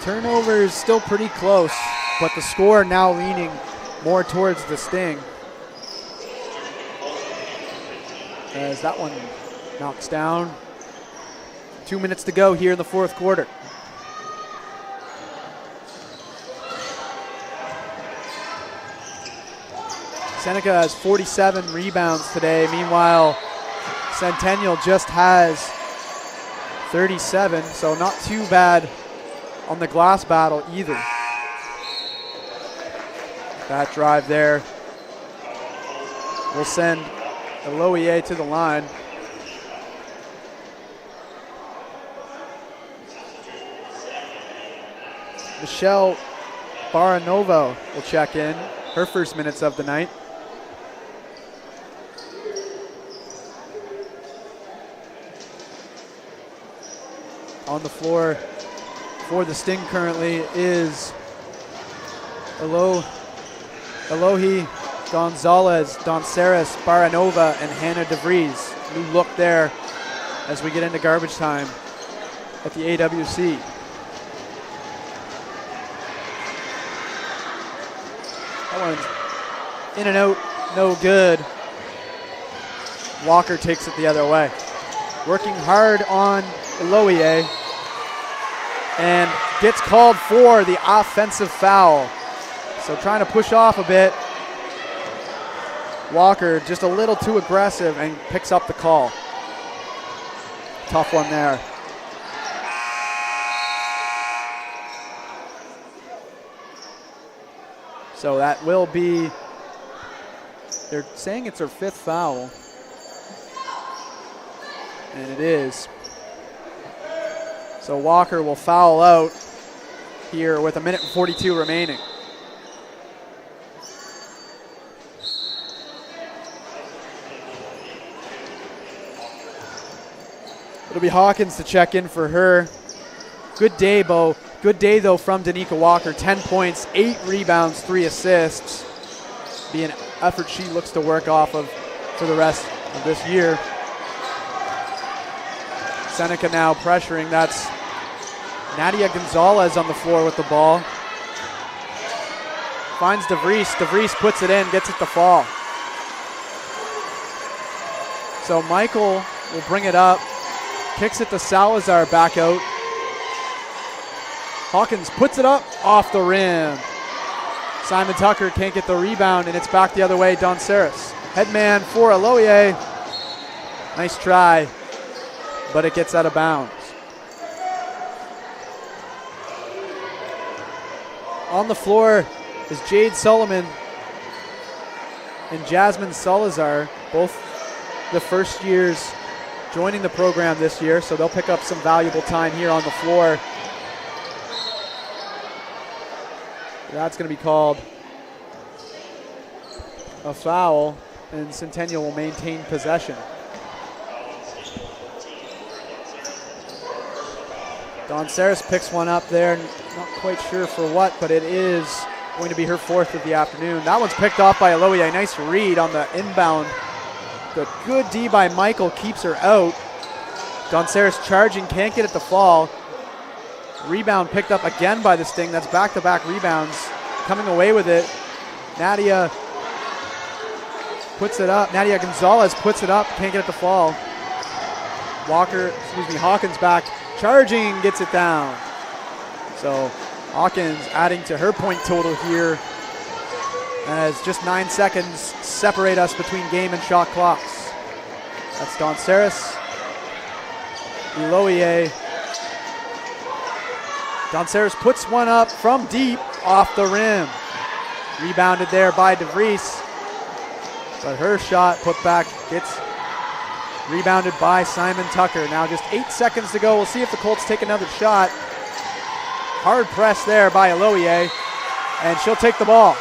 Turnovers still pretty close, but the score now leaning more towards the Sting. As that one knocks down. 2 minutes to go here in the fourth quarter. Seneca has 47 rebounds today. Meanwhile, Centennial just has 37, so not too bad on the glass battle either. That drive there will send Eloie to the line. Michelle Baranovo will check in, her first minutes of the night. On the floor for the Sting currently is Elohi, Gonzalez, Donceris, Baranova, and Hannah DeVries. New look there as we get into garbage time at the AWC. That one's in and out, no good. Walker takes it the other way. Working hard on Eloie and gets called for the offensive foul. So trying to push off a bit. Walker just a little too aggressive and picks up the call. Tough one there. So that will be, they're saying it's her 5th foul. And it is. So Walker will foul out here with 1:42 remaining. It'll be Hawkins to check in for her. Good day, Bo. Good day, though, from Danica Walker. 10 points, 8 rebounds, 3 assists. Be an effort she looks to work off of for the rest of this year. Seneca now pressuring. That's Nadia Gonzalez on the floor with the ball. Finds DeVries. DeVries puts it in, gets it to fall. So Michael will bring it up. Kicks it to Salazar back out. Hawkins puts it up off the rim. Simon Tucker can't get the rebound, and it's back the other way. Donceris. Headman for Eloie. Nice try, but it gets out of bounds. On the floor is Jade Solomon and Jasmine Salazar, both the first years joining the program this year, so they'll pick up some valuable time here on the floor. That's going to be called a foul, and Centennial will maintain possession. Donceris picks one up there, not quite sure for what, but it is going to be her 4th of the afternoon. That one's picked off by Eloie. Nice read on the inbound. The good D by Michael keeps her out. Donceris charging, can't get it to fall. Rebound picked up again by the Sting. That's back-to-back rebounds. Coming away with it. Nadia puts it up. Nadia Gonzalez puts it up, can't get it to fall. Hawkins back. Charging, gets it down. So Hawkins adding to her point total here as just 9 seconds separate us between game and shot clocks. That's Donceris. Eloie. Donceris puts one up from deep off the rim. Rebounded there by DeVries. But her shot put back gets rebounded by Simon Tucker. Now just 8 seconds to go. We'll see if the Colts take another shot. Hard press there by Eloie, and she'll take the ball.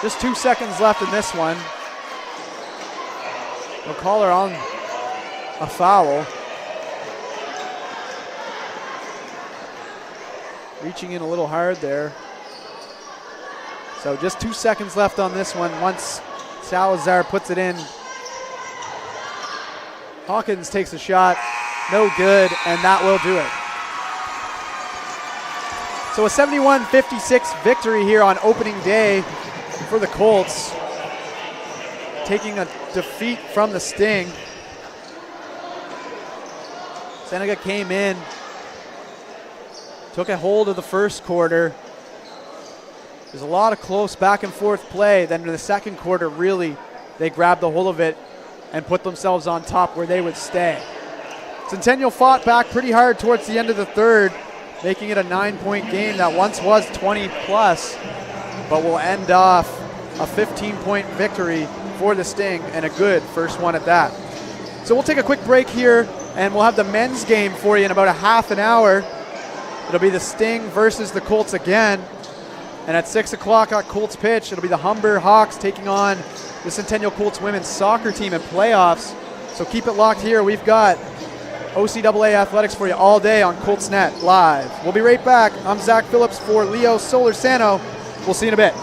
Just 2 seconds left in this one. We'll call her on a foul. Reaching in a little hard there. So just 2 seconds left on this one. Once Salazar puts it in, Hawkins takes a shot. No good, and that will do it. So a 71-56 victory here on opening day for the Colts, taking a defeat from the Sting. Seneca came in, took a hold of the first quarter. There's a lot of close back and forth play. Then in the second quarter, really, they grabbed the hold of it and put themselves on top where they would stay. Centennial fought back pretty hard towards the end of the third, making it a 9-point game that once was 20 plus, but will end off a 15-point victory for the Sting, and a good first one at that. So we'll take a quick break here, and we'll have the men's game for you in about a half an hour. It'll be the Sting versus the Colts again. And at 6 o'clock at Colts pitch, it'll be the Humber Hawks taking on the Centennial Colts women's soccer team in playoffs. So keep it locked here. We've got OCAA athletics for you all day on Colts Net Live. We'll be right back. I'm Zach Phillips for Leo Solorzano. We'll see you in a bit.